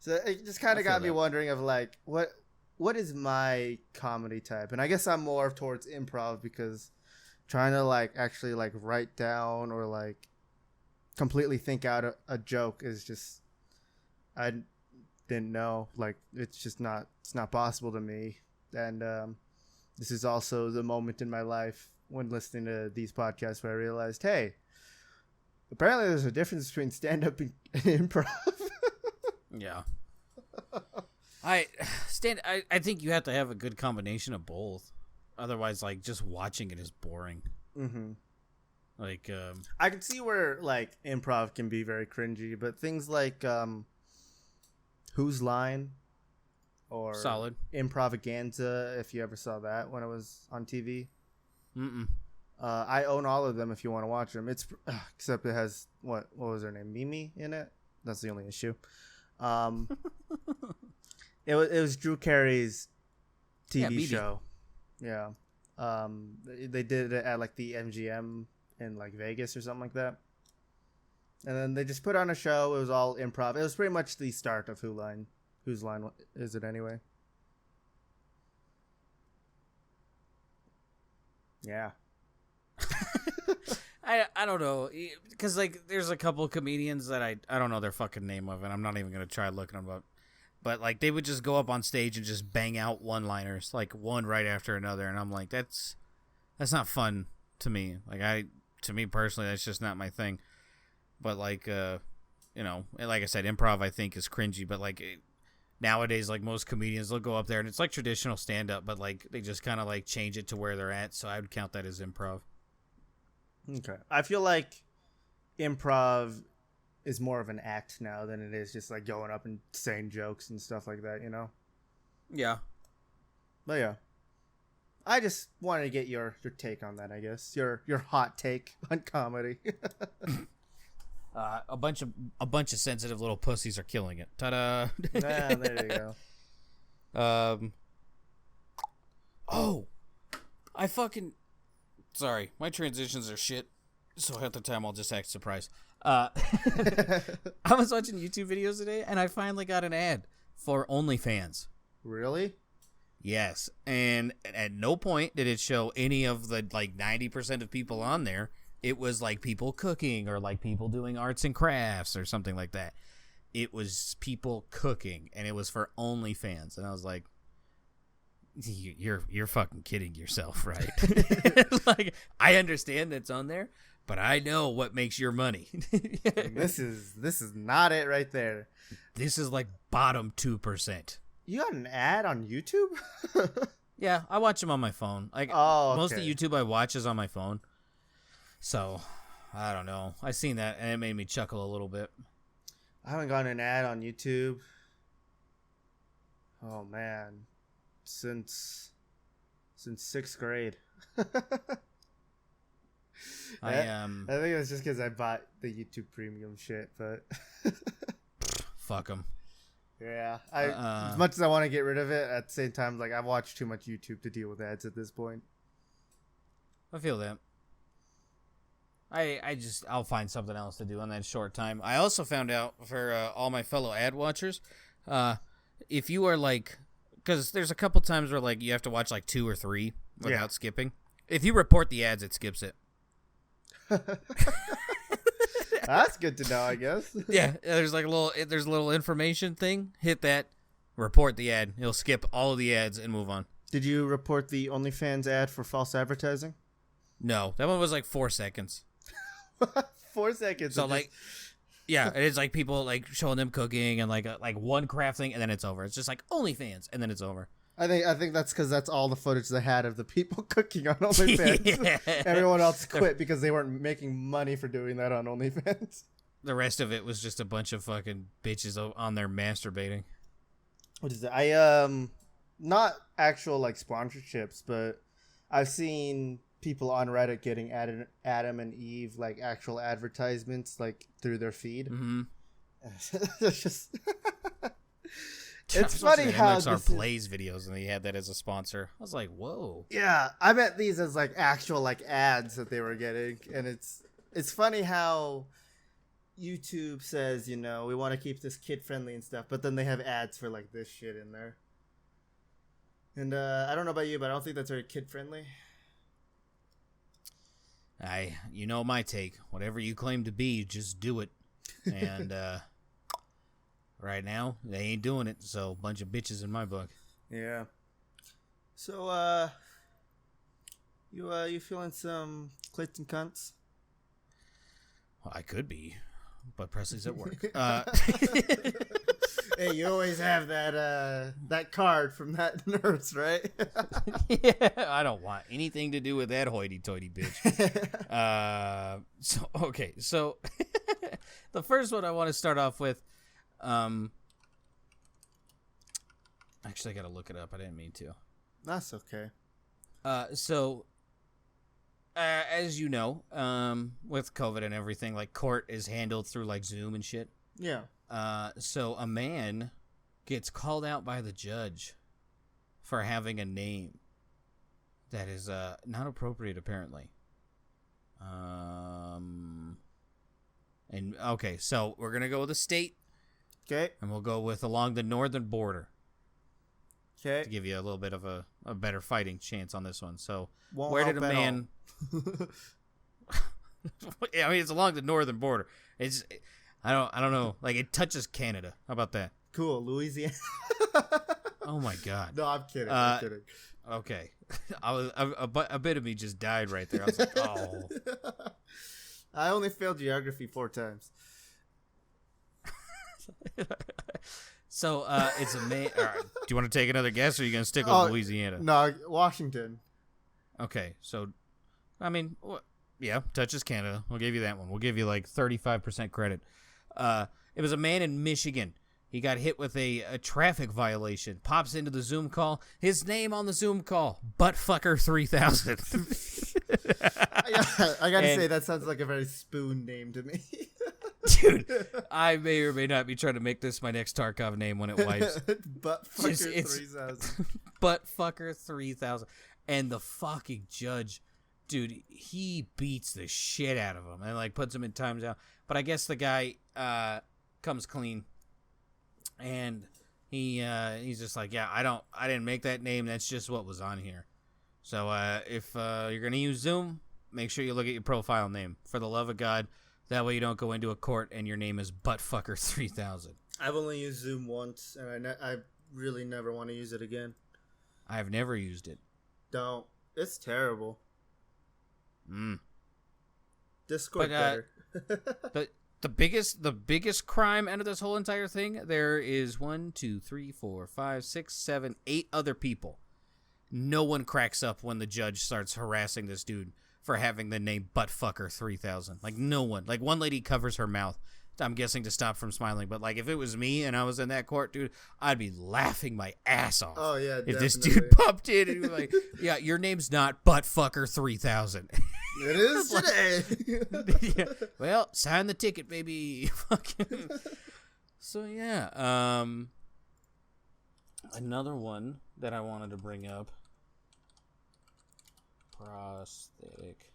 So it just kind of got me wondering of like what is my comedy type? And I guess I'm more towards improv because trying to like actually like write down or like completely think out a joke is just, I didn't know, like it's not possible to me. And this is also the moment in my life when listening to these podcasts where I realized, hey, apparently there's a difference between stand-up and improv. Yeah. I think you have to have a good combination of both. Otherwise, like, just watching it is boring. Mm-hmm. Like, I can see where, like, improv can be very cringy, but things like Whose Line or Solid. Improvaganza, if you ever saw that when it was on TV. Mm-mm. I own all of them if you want to watch them. It's except it has what was her name, Mimi, in it. That's the only issue. It was Drew Carey's TV show. Yeah. They did it at like the MGM in like Vegas or something like that. And then they just put on a show. It was all improv. It was pretty much the start of Whose Line Is It Anyway? Yeah. I don't know, because like there's a couple of comedians that I don't know their fucking name of, and I'm not even gonna try looking them up. But like they would just go up on stage and just bang out one-liners, like one right after another, and I'm like, that's not fun to me. Like to me personally, that's just not my thing. But like you know, like I said, improv I think is cringy. But like nowadays, like most comedians, they'll go up there and it's like traditional stand-up, but like they just kind of like change it to where they're at. So I would count that as improv. Okay. I feel like improv is more of an act now than it is just like going up and saying jokes and stuff like that, you know? Yeah. But yeah. I just wanted to get your take on that, I guess. Your hot take on comedy. A bunch of sensitive little pussies are killing it. Ta-da! There you go. Oh, sorry, my transitions are shit. So half the time I'll just act surprised. I was watching YouTube videos today, and I finally got an ad for OnlyFans. Really? Yes, and at no point did it show any of the like 90% of people on there. It was like people cooking or like people doing arts and crafts or something like that. It was people cooking, and it was for OnlyFans, and I was like, "You're fucking kidding yourself, right?" Like, I understand that's on there, but I know what makes your money. This is not it right there. This is like bottom 2%. You got an ad on YouTube? Yeah, I watch them on my phone. Like most of the YouTube I watch is on my phone. So, I don't know. I seen that and it made me chuckle a little bit. I haven't gotten an ad on YouTube. Oh man, since 6th grade. I think it was just because I bought the YouTube Premium shit, but fuck them. Yeah, as much as I want to get rid of it, at the same time, like I've watched too much YouTube to deal with ads at this point. I feel that. I'll find something else to do in that short time. I also found out for all my fellow ad watchers, if you are like, because there's a couple times where like you have to watch like 2 or 3 without skipping. If you report the ads, it skips it. That's good to know, I guess. Yeah, there's a little information thing. Hit that, report the ad. It'll skip all of the ads and move on. Did you report the OnlyFans ad for false advertising? No, that one was like 4 seconds. 4 seconds. So like, yeah, it's like people like showing them cooking and like one craft thing, and then it's over. It's just like OnlyFans, and then it's over. I think that's because that's all the footage they had of the people cooking on OnlyFans. Yeah. Everyone else quit because they weren't making money for doing that on OnlyFans. The rest of it was just a bunch of fucking bitches on there masturbating. What is it? Not actual like sponsorships, but I've seen people on Reddit getting Adam and Eve like actual advertisements like through their feed. Mm-hmm. It's just it's funny how MXR plays videos and he had that as a sponsor. I was like, whoa. Yeah, I meant these as like actual like ads that they were getting, and it's funny how YouTube says, you know, we want to keep this kid friendly and stuff, but then they have ads for like this shit in there. And I don't know about you, but I don't think that's very kid friendly. You know my take. Whatever you claim to be, just do it. And right now, they ain't doing it. So, bunch of bitches in my book. Yeah. So, you feeling some clits and cunts? Well, I could be, but Presley's at work. Hey, you always have that card from that nurse, right? Yeah, I don't want anything to do with that hoity-toity bitch. So the first one I want to start off with, Actually, I gotta look it up. I didn't mean to. That's okay. So, as you know, with COVID and everything, like, court is handled through, like, Zoom and shit. Yeah. So a man gets called out by the judge for having a name that is not appropriate, apparently. And okay, so we're gonna go with a state. Okay. And we'll go with along the northern border. Okay. To give you a little bit of a better fighting chance on this one. So Won't where did a help at man? Yeah, I mean, it's along the northern border. It's I don't know. Like, it touches Canada. How about that? Cool, Louisiana. Oh my god. No, I'm kidding. I'm kidding. Okay, a bit of me just died right there. I was like, oh. I only failed geography 4 times. So it's a man. Do you want to take another guess, or are you gonna stick with Louisiana? No, Washington. Okay, so I mean, yeah, touches Canada. We'll give you that one. We'll give you like 35% credit. It was a man in Michigan. He got hit with a traffic violation. Pops into the Zoom call. His name on the Zoom call: Buttfucker 3000. I gotta say, that sounds like a very Spoon name to me. Dude, I may or may not be trying to make this my next Tarkov name when it wipes. Buttfucker 3000. Buttfucker 3000. And the fucking judge, dude, he beats the shit out of him and, like, puts him in times out. But I guess the guy comes clean, and he's just like, yeah, I didn't make that name. That's just what was on here. So if you're gonna use Zoom, make sure you look at your profile name, for the love of God. That way you don't go into a court and your name is Buttfucker 3000. I've only used Zoom once, and I really never want to use it again. I've never used it. Don't. It's terrible. Discord better. The biggest crime out of this whole entire thing, there is 1, 2, 3, 4, 5, 6, 7, 8 other people. No one cracks up when the judge starts harassing this dude for having the name Buttfucker 3000. Like, no one. Like, one lady covers her mouth, I'm guessing, to stop from smiling. But, like, if it was me and I was in that court, dude, I'd be laughing my ass off. Oh, yeah, if definitely. This dude popped in and he was like, yeah, your name's not Buttfucker 3000. It is today. Yeah. Well, sign the ticket, baby. So, yeah. Another one that I wanted to bring up. Prosthetic.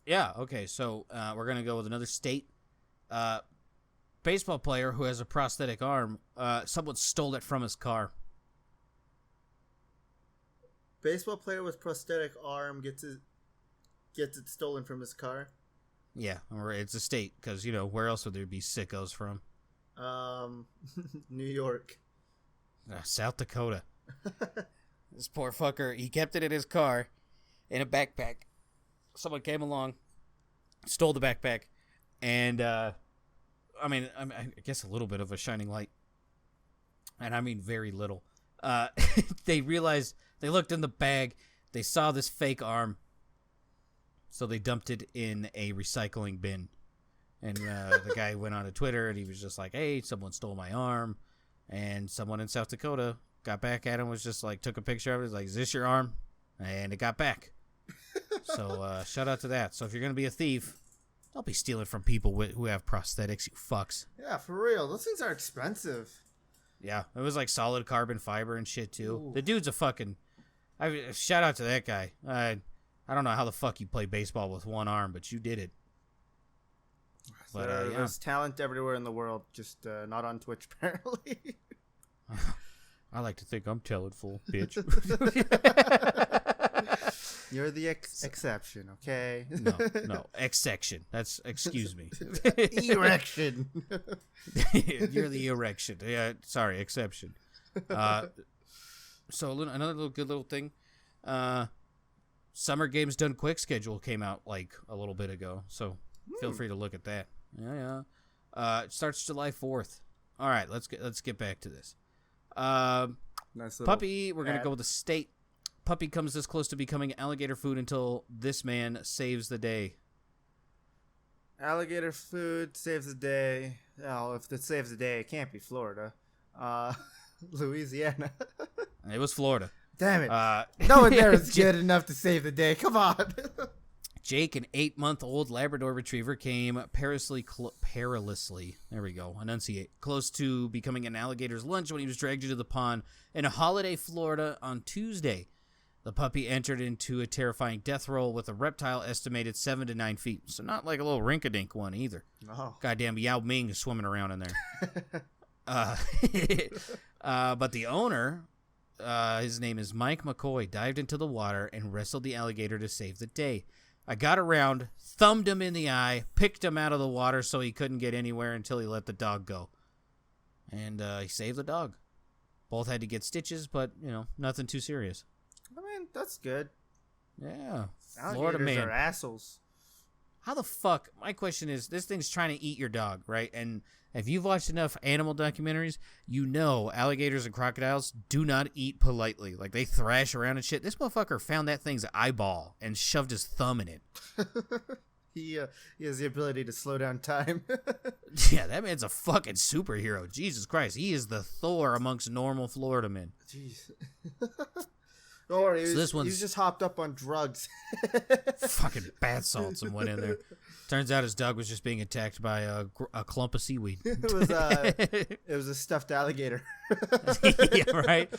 Yeah, okay, so we're going to go with another state. Baseball player who has a prosthetic arm, someone stole it from his car. Baseball player with prosthetic arm gets it stolen from his car. Yeah, or it's a state, because, you know, where else would there be sickos from? New York. South Dakota. This poor fucker, he kept it in his car in a backpack. Someone came along, stole the backpack, and, I guess a little bit of a shining light. And I mean very little. They realized, they looked in the bag, they saw this fake arm, so they dumped it in a recycling bin. And the guy went on to Twitter, and he was just like, hey, someone stole my arm. And someone in South Dakota got back at him, was just like, took a picture of it, was like, is this your arm? And it got back. So shout out to that. So if you're going to be a thief, don't be stealing from people who have prosthetics, you fucks. Yeah, for real. Those things are expensive. Yeah, it was like solid carbon fiber and shit, too. Ooh. The dude's a fucking... shout out to that guy. I don't know how the fuck you play baseball with one arm, but you did it. But, there's talent everywhere in the world, just not on Twitch, apparently. I like to think I'm talentful, bitch. You're the exception, okay? No, X-section. That's, excuse me. Erection. You're the erection. Yeah, sorry, exception. So another good little thing. Summer Games Done Quick schedule came out like a little bit ago, so feel free to look at that. Yeah. It starts July 4th. All right, let's get back to this. Nice Puppy, we're gonna go with the state. Puppy comes this close to becoming alligator food until this man saves the day. Alligator food saves the day. Oh, if it saves the day, it can't be Florida. Uh, Louisiana. It was Florida. Damn it. No one there is good enough to save the day. Come on. Jake, an 8-month-old Labrador Retriever, came perilously, there we go, enunciate, close to becoming an alligator's lunch when he was dragged into the pond in Holiday, Florida on Tuesday. The puppy entered into a terrifying death roll with a reptile estimated 7 to 9 feet. So not like a little rink-a-dink one either. No. Goddamn Yao Ming is swimming around in there. But the owner, his name is Mike McCoy, dived into the water and wrestled the alligator to save the day. I got around, thumbed him in the eye, picked him out of the water so he couldn't get anywhere until he let the dog go. And he saved the dog. Both had to get stitches, but, nothing too serious. I mean, that's good. Yeah. Alligators Florida man. are assholes. How the fuck? My question is, this thing's trying to eat your dog, right? And if you've watched enough animal documentaries, you know alligators and crocodiles do not eat politely. Like, they thrash around and shit. This motherfucker found that thing's eyeball and shoved his thumb in it. He has the ability to slow down time. Yeah, that man's a fucking superhero. Jesus Christ. He is the Thor amongst normal Florida men. Jeez. Don't worry, So he's just hopped up on drugs. Fucking bath salts and went in there. Turns out his dog was just being attacked by a clump of seaweed. It was a stuffed alligator. Yeah, right?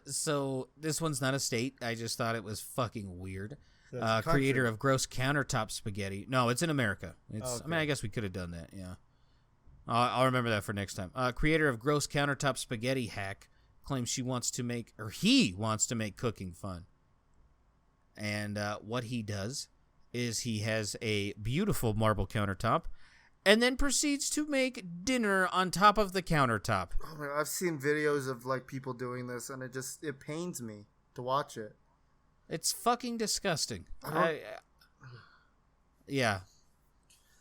So this one's not a state. I just thought it was fucking weird. Creator of gross countertop spaghetti. No, it's in America. It's. Okay. I guess we could have done that, yeah. I'll remember that for next time. Creator of gross countertop spaghetti hack claims he wants to make cooking fun. And what he does is he has a beautiful marble countertop and then proceeds to make dinner on top of the countertop. Oh man, I've seen videos of like people doing this and it pains me to watch it. It's fucking disgusting. Yeah.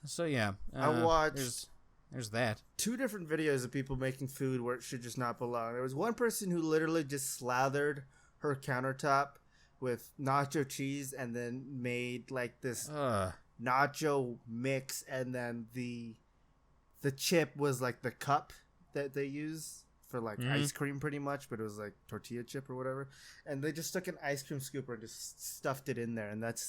So yeah. I watched There's that. 2 different videos of people making food where it should just not belong. There was one person who literally just slathered her countertop with nacho cheese and then made like this nacho mix, and then the chip was like the cup that they use for like ice cream pretty much, but it was like tortilla chip or whatever. And they just took an ice cream scooper and just stuffed it in there, and that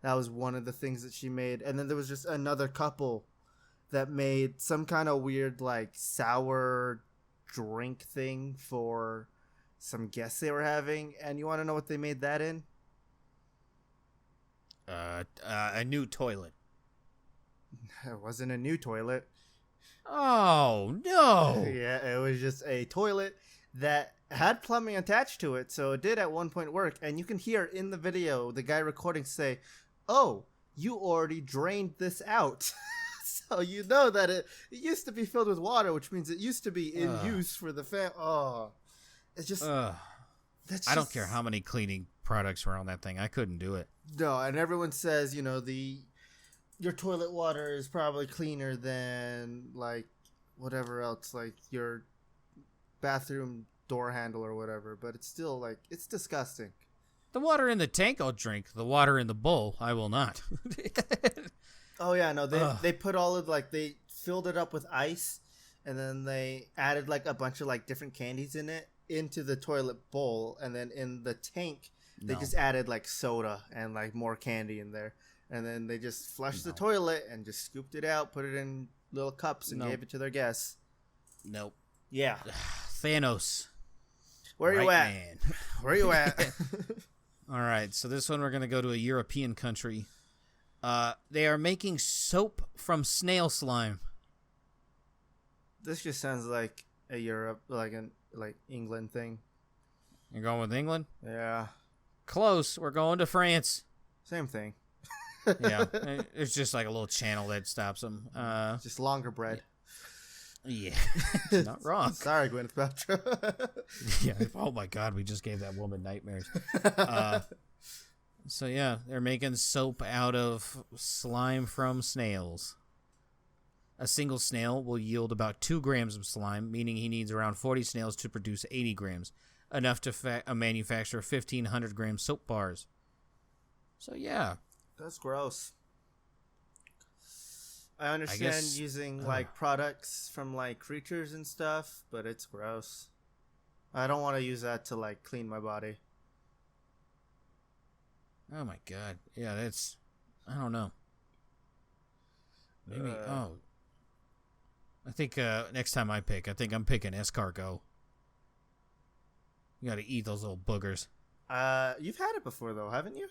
was one of the things that she made. And then there was just another couple that made some kind of weird like sour drink thing for some guests they were having. And you want to know what they made that in? A new toilet. It wasn't a new toilet. Oh, no. Yeah, it was just a toilet that had plumbing attached to it. So it did at one point work. And you can hear in the video the guy recording say, "Oh, you already drained this out." So you know that it used to be filled with water, which means it used to be in use for the it's just... I don't care how many cleaning products were on that thing. I couldn't do it. No, and everyone says, your toilet water is probably cleaner than, like, whatever else, like your bathroom door handle or whatever. But it's still, like, it's disgusting. The water in the tank I'll drink. The water in the bowl I will not. Oh yeah, no, they put all of they filled it up with ice, and then they added like a bunch of like different candies in it into the toilet bowl, and then in the tank they just added like soda and like more candy in there, and then they just flushed the toilet and just scooped it out, put it in little cups, and gave it to their guests. Nope. Yeah. Thanos. Where you at? Man. Where you at? All right, so this one we're gonna go to a European country. They are making soap from snail slime. This just sounds like a Europe, like England thing. You're going with England? Yeah. Close. We're going to France. Same thing. Yeah. It's just like a little channel that stops them. Just longer bread. Yeah. Not wrong. Sorry, Gwyneth Paltrow. Yeah. Oh my God, we just gave that woman nightmares. So yeah, they're making soap out of slime from snails. A single snail will yield about 2 grams of slime, meaning he needs around 40 snails to produce 80 grams, enough to manufacture 1,500 gram soap bars. So yeah. That's gross. I understand guess, using like products from like creatures and stuff, but it's gross. I don't want to use that to like clean my body. Oh my god. Yeah, that's. I don't know. Maybe. I think next time I think I'm picking escargot. You got to eat those little boogers. You've had it before though, haven't you?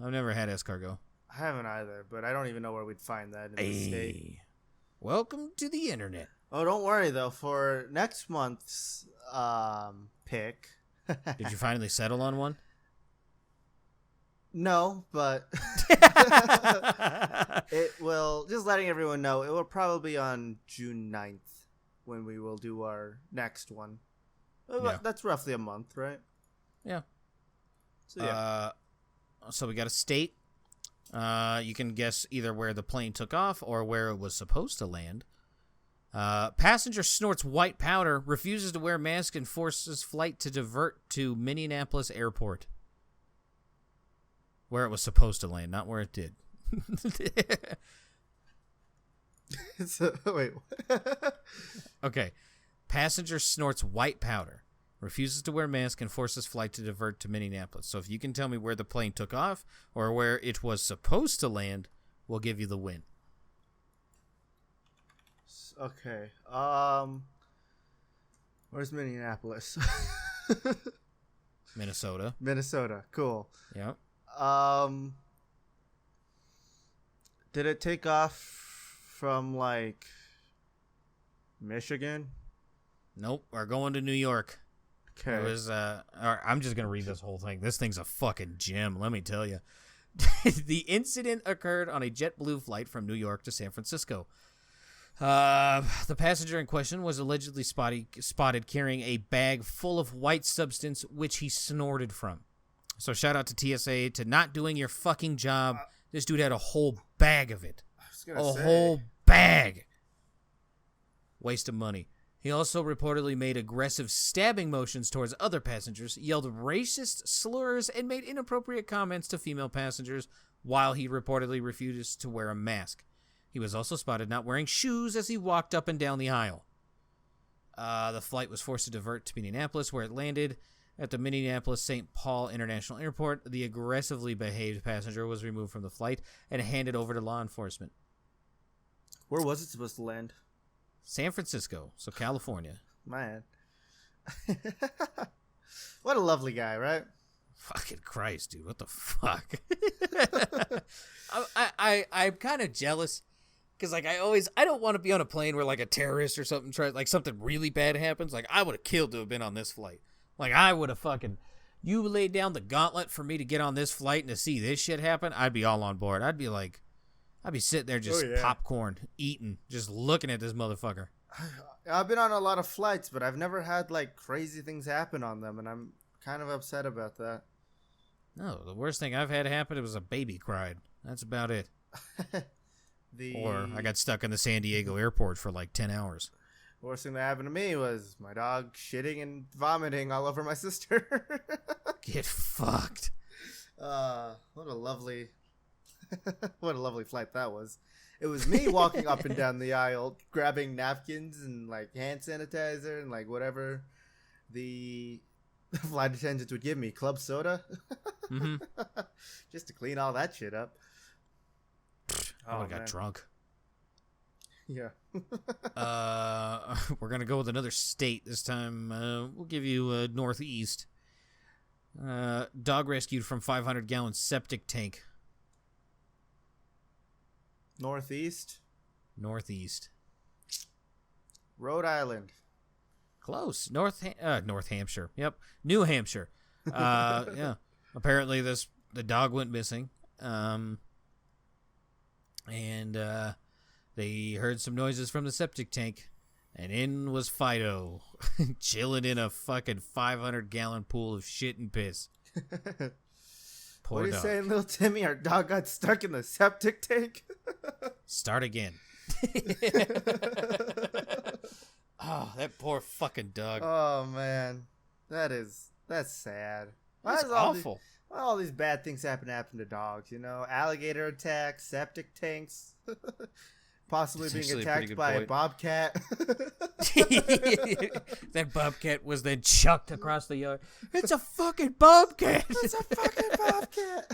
I've never had escargot. I haven't either, but I don't even know where we'd find that in the state. Welcome to the internet. Oh, don't worry though. For next month's pick. Did you finally settle on one? No, but it will, just letting everyone know, it will probably be on June 9th when we will do our next one. Yeah. That's roughly a month, right? Yeah. So, yeah. So we got a state. You can guess either where the plane took off or where it was supposed to land. Passenger snorts white powder, refuses to wear mask, and forces flight to divert to Minneapolis Airport. Where it was supposed to land, not where it did. Wait. Okay. Passenger snorts white powder, refuses to wear mask, and forces flight to divert to Minneapolis. So if you can tell me where the plane took off or where it was supposed to land, we'll give you the win. Okay. Where's Minneapolis? Minnesota. Minnesota. Cool. Yep. Did it take off from like Michigan? Nope. We're going to New York. Okay. It was I'm just gonna read this whole thing. This thing's a fucking gem, let me tell you. The incident occurred on a JetBlue flight from New York to San Francisco. The passenger in question was allegedly spotted carrying a bag full of white substance, which he snorted from. So shout out to TSA to not doing your fucking job. This dude had a whole bag of it. Whole bag. Waste of money. He also reportedly made aggressive stabbing motions towards other passengers, yelled racist slurs, and made inappropriate comments to female passengers while he reportedly refused to wear a mask. He was also spotted not wearing shoes as he walked up and down the aisle. The flight was forced to divert to Minneapolis, where it landed. At the Minneapolis-St. Paul International Airport, the aggressively behaved passenger was removed from the flight and handed over to law enforcement. Where was it supposed to land? San Francisco, so California. Man. What a lovely guy, right? Fucking Christ, dude. What the fuck? I'm kind of jealous because, like, I don't want to be on a plane where, like, a terrorist or something something really bad happens. Like, I would have killed to have been on this flight. Like, I would have you laid down the gauntlet for me to get on this flight and to see this shit happen, I'd be all on board. I'd be sitting there just popcorn, eating, just looking at this motherfucker. I've been on a lot of flights, but I've never had, like, crazy things happen on them, and I'm kind of upset about that. No, the worst thing I've had happen, it was a baby cried. That's about it. Or I got stuck in the San Diego airport for, like, 10 hours. The worst thing that happened to me was my dog shitting and vomiting all over my sister. Get fucked. What a lovely flight that was. It was me walking up and down the aisle, grabbing napkins and like hand sanitizer and like whatever the flight attendants would give me, club soda, just to clean all that shit up. I got drunk. Yeah. We're gonna go with another state this time. We'll give you Northeast. Dog rescued from 500-gallon septic tank. Northeast. Rhode Island. Close. North Hampshire. Yep. New Hampshire. Yeah. Apparently the dog went missing. And they heard some noises from the septic tank, and in was Fido, chilling in a fucking 500-gallon pool of shit and piss. Poor what are you dog. saying, little Timmy? Our dog got stuck in the septic tank? Start again. Oh, that poor fucking dog. Oh, man. That's sad. That's awful. all these bad things happen to dogs, alligator attacks, septic tanks, possibly That's being actually a attacked pretty good by a point. bobcat. That bobcat was then chucked across the yard. It's a fucking bobcat. It's a fucking bobcat.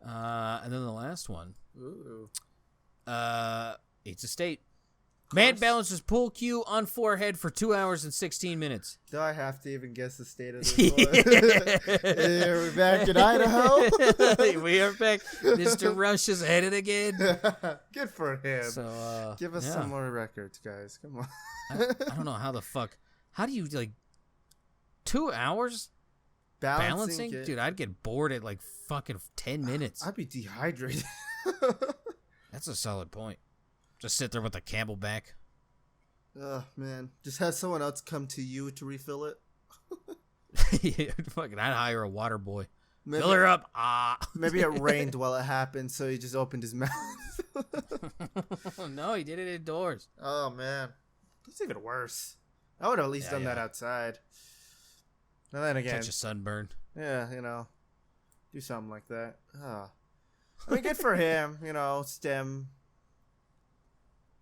And then the last one. Ooh. Eats a state. Man balances pool cue on forehead for 2 hours and 16 minutes. Do I have to even guess the state of this one? Here we're back in Idaho. We are back. Mr. Rush is at it again. Good for him. So, give us some more records, guys. Come on. I don't know how the fuck. How do you 2 hours balancing? it. Dude, I'd get bored at fucking 10 minutes. I'd be dehydrated. That's a solid point. Just sit there with a Camelback. Oh man, just have someone else come to you to refill it. Yeah, fucking, I'd hire a water boy. Maybe, Fill her up. Ah. Maybe it rained while it happened, so he just opened his mouth. No, he did it indoors. Oh man, that's even worse. I would have at least done that outside. And then again, Catch a sunburn. yeah, do something like that. I mean, good for him. STEM,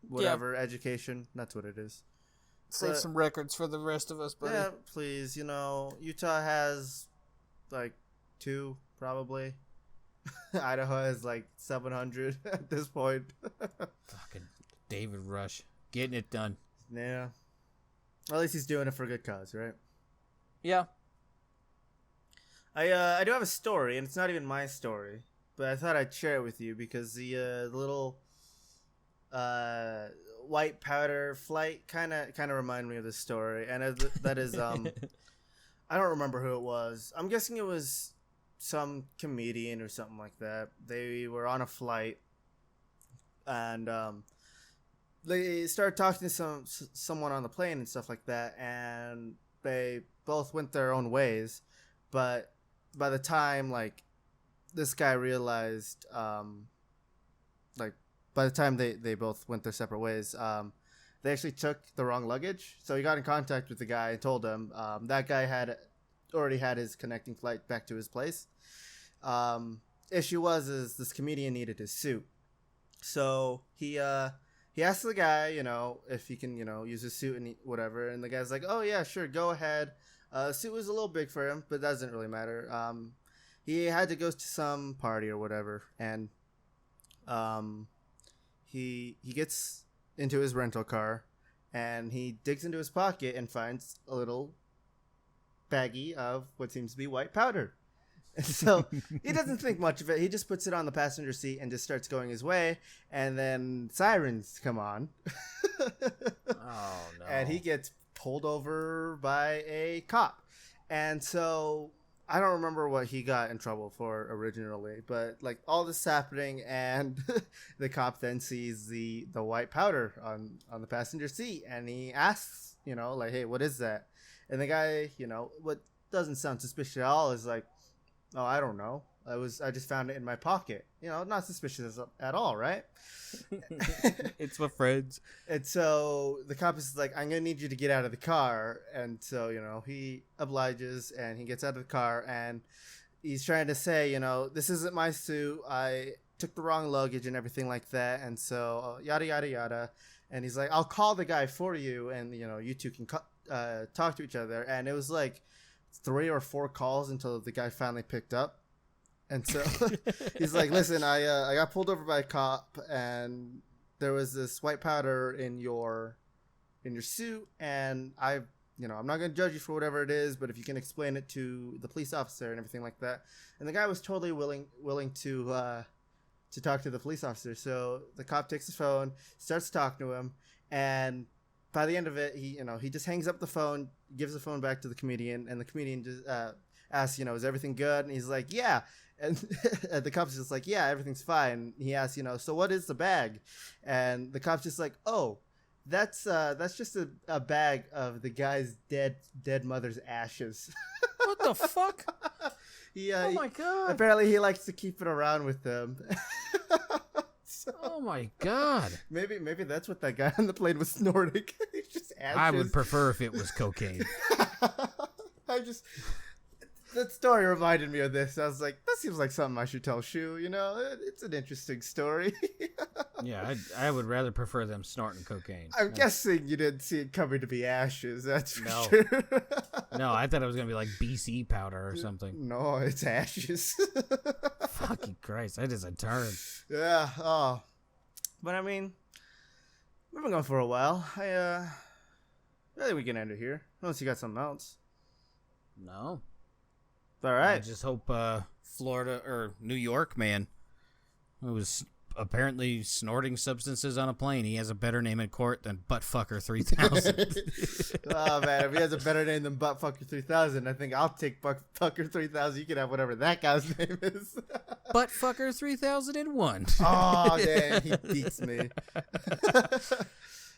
whatever, education. That's what it is. Save some records for the rest of us, buddy. Yeah, please. Utah has 2 probably. Idaho has 700 at this point. Fucking David Rush. Getting it done. Yeah. Well, at least he's doing it for a good cause, right? Yeah. I do have a story, and it's not even my story, but I thought I'd share it with you because the little white powder flight kind of remind me of this story, and that is I don't remember who it was. I'm guessing it was some comedian or something like that. They were on a flight, and they started talking to someone on the plane and stuff like that, and they both went their own ways, but by the time this guy realized by the time they both went their separate ways, they actually took the wrong luggage. So he got in contact with the guy and told him that guy had already had his connecting flight back to his place. Issue is this comedian needed his suit, so he asked the guy if he can use his suit and whatever, and the guy's like, oh yeah, sure, go ahead. Suit was a little big for him, but that doesn't really matter. He had to go to some party or whatever, and he gets into his rental car, and he digs into his pocket and finds a little baggie of what seems to be white powder. And so he doesn't think much of it. He just puts it on the passenger seat and just starts going his way, and then sirens come on. Oh, no. And he gets pulled over by a cop. And so I don't remember what he got in trouble for originally, but all this happening, and the cop then sees the white powder on the passenger seat, and he asks, hey, what is that? And the guy, what doesn't sound suspicious at all is like, oh, I don't know. I just found it in my pocket. Not suspicious at all, right? It's my friends. And so the cop is like, I'm going to need you to get out of the car. And so, he obliges, and he gets out of the car, and he's trying to say, this isn't my suit. I took the wrong luggage and everything like that. And so yada, yada, yada. And he's like, I'll call the guy for you, and, you two can talk to each other. And it was 3 or 4 calls until the guy finally picked up. And so he's like, listen, I got pulled over by a cop, and there was this white powder in your suit, and I'm not going to judge you for whatever it is, but if you can explain it to the police officer and everything like that. And the guy was totally willing to talk to the police officer. So the cop takes the phone, starts talking to him, and by the end of it, he just hangs up the phone, gives the phone back to the comedian, and the comedian just asks, is everything good? And he's like, yeah. And the cop's just like, yeah, everything's fine. He asks, so what is the bag? And the cop's just like, oh, that's just a bag of the guy's dead mother's ashes. What the fuck? Oh my God. Apparently he likes to keep it around with them. Oh my God. Maybe that's what that guy on the plane was snorting. It's just ashes. I would prefer if it was cocaine. that story reminded me of this. I was like, that seems like something I should tell Shu. You know, it's an interesting story. Yeah, I would rather prefer them snorting cocaine. I'm guessing you didn't see it coming to be ashes. That's for No. sure. No, I thought it was gonna be like BC powder or something. No, it's ashes. Fucking Christ, that is a turn. Yeah. Oh, but I mean, we've been going for a while. I think we can end it here. Unless you got something else. No. All right. I just hope Florida or New York man who was apparently snorting substances on a plane, he has a better name in court than Buttfucker 3000. Oh man, if he has a better name than Buttfucker 3000, I think I'll take Buttfucker 3000. You can have whatever that guy's name is. Buttfucker 3001. Oh damn, he beats me.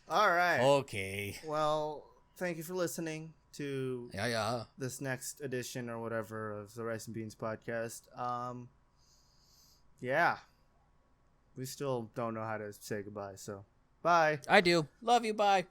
All right. Okay. Well, thank you for listening to Yeah. this next edition or whatever of the Rice and Beans podcast. Yeah. We still don't know how to say goodbye, so bye. I do. Love you. Bye.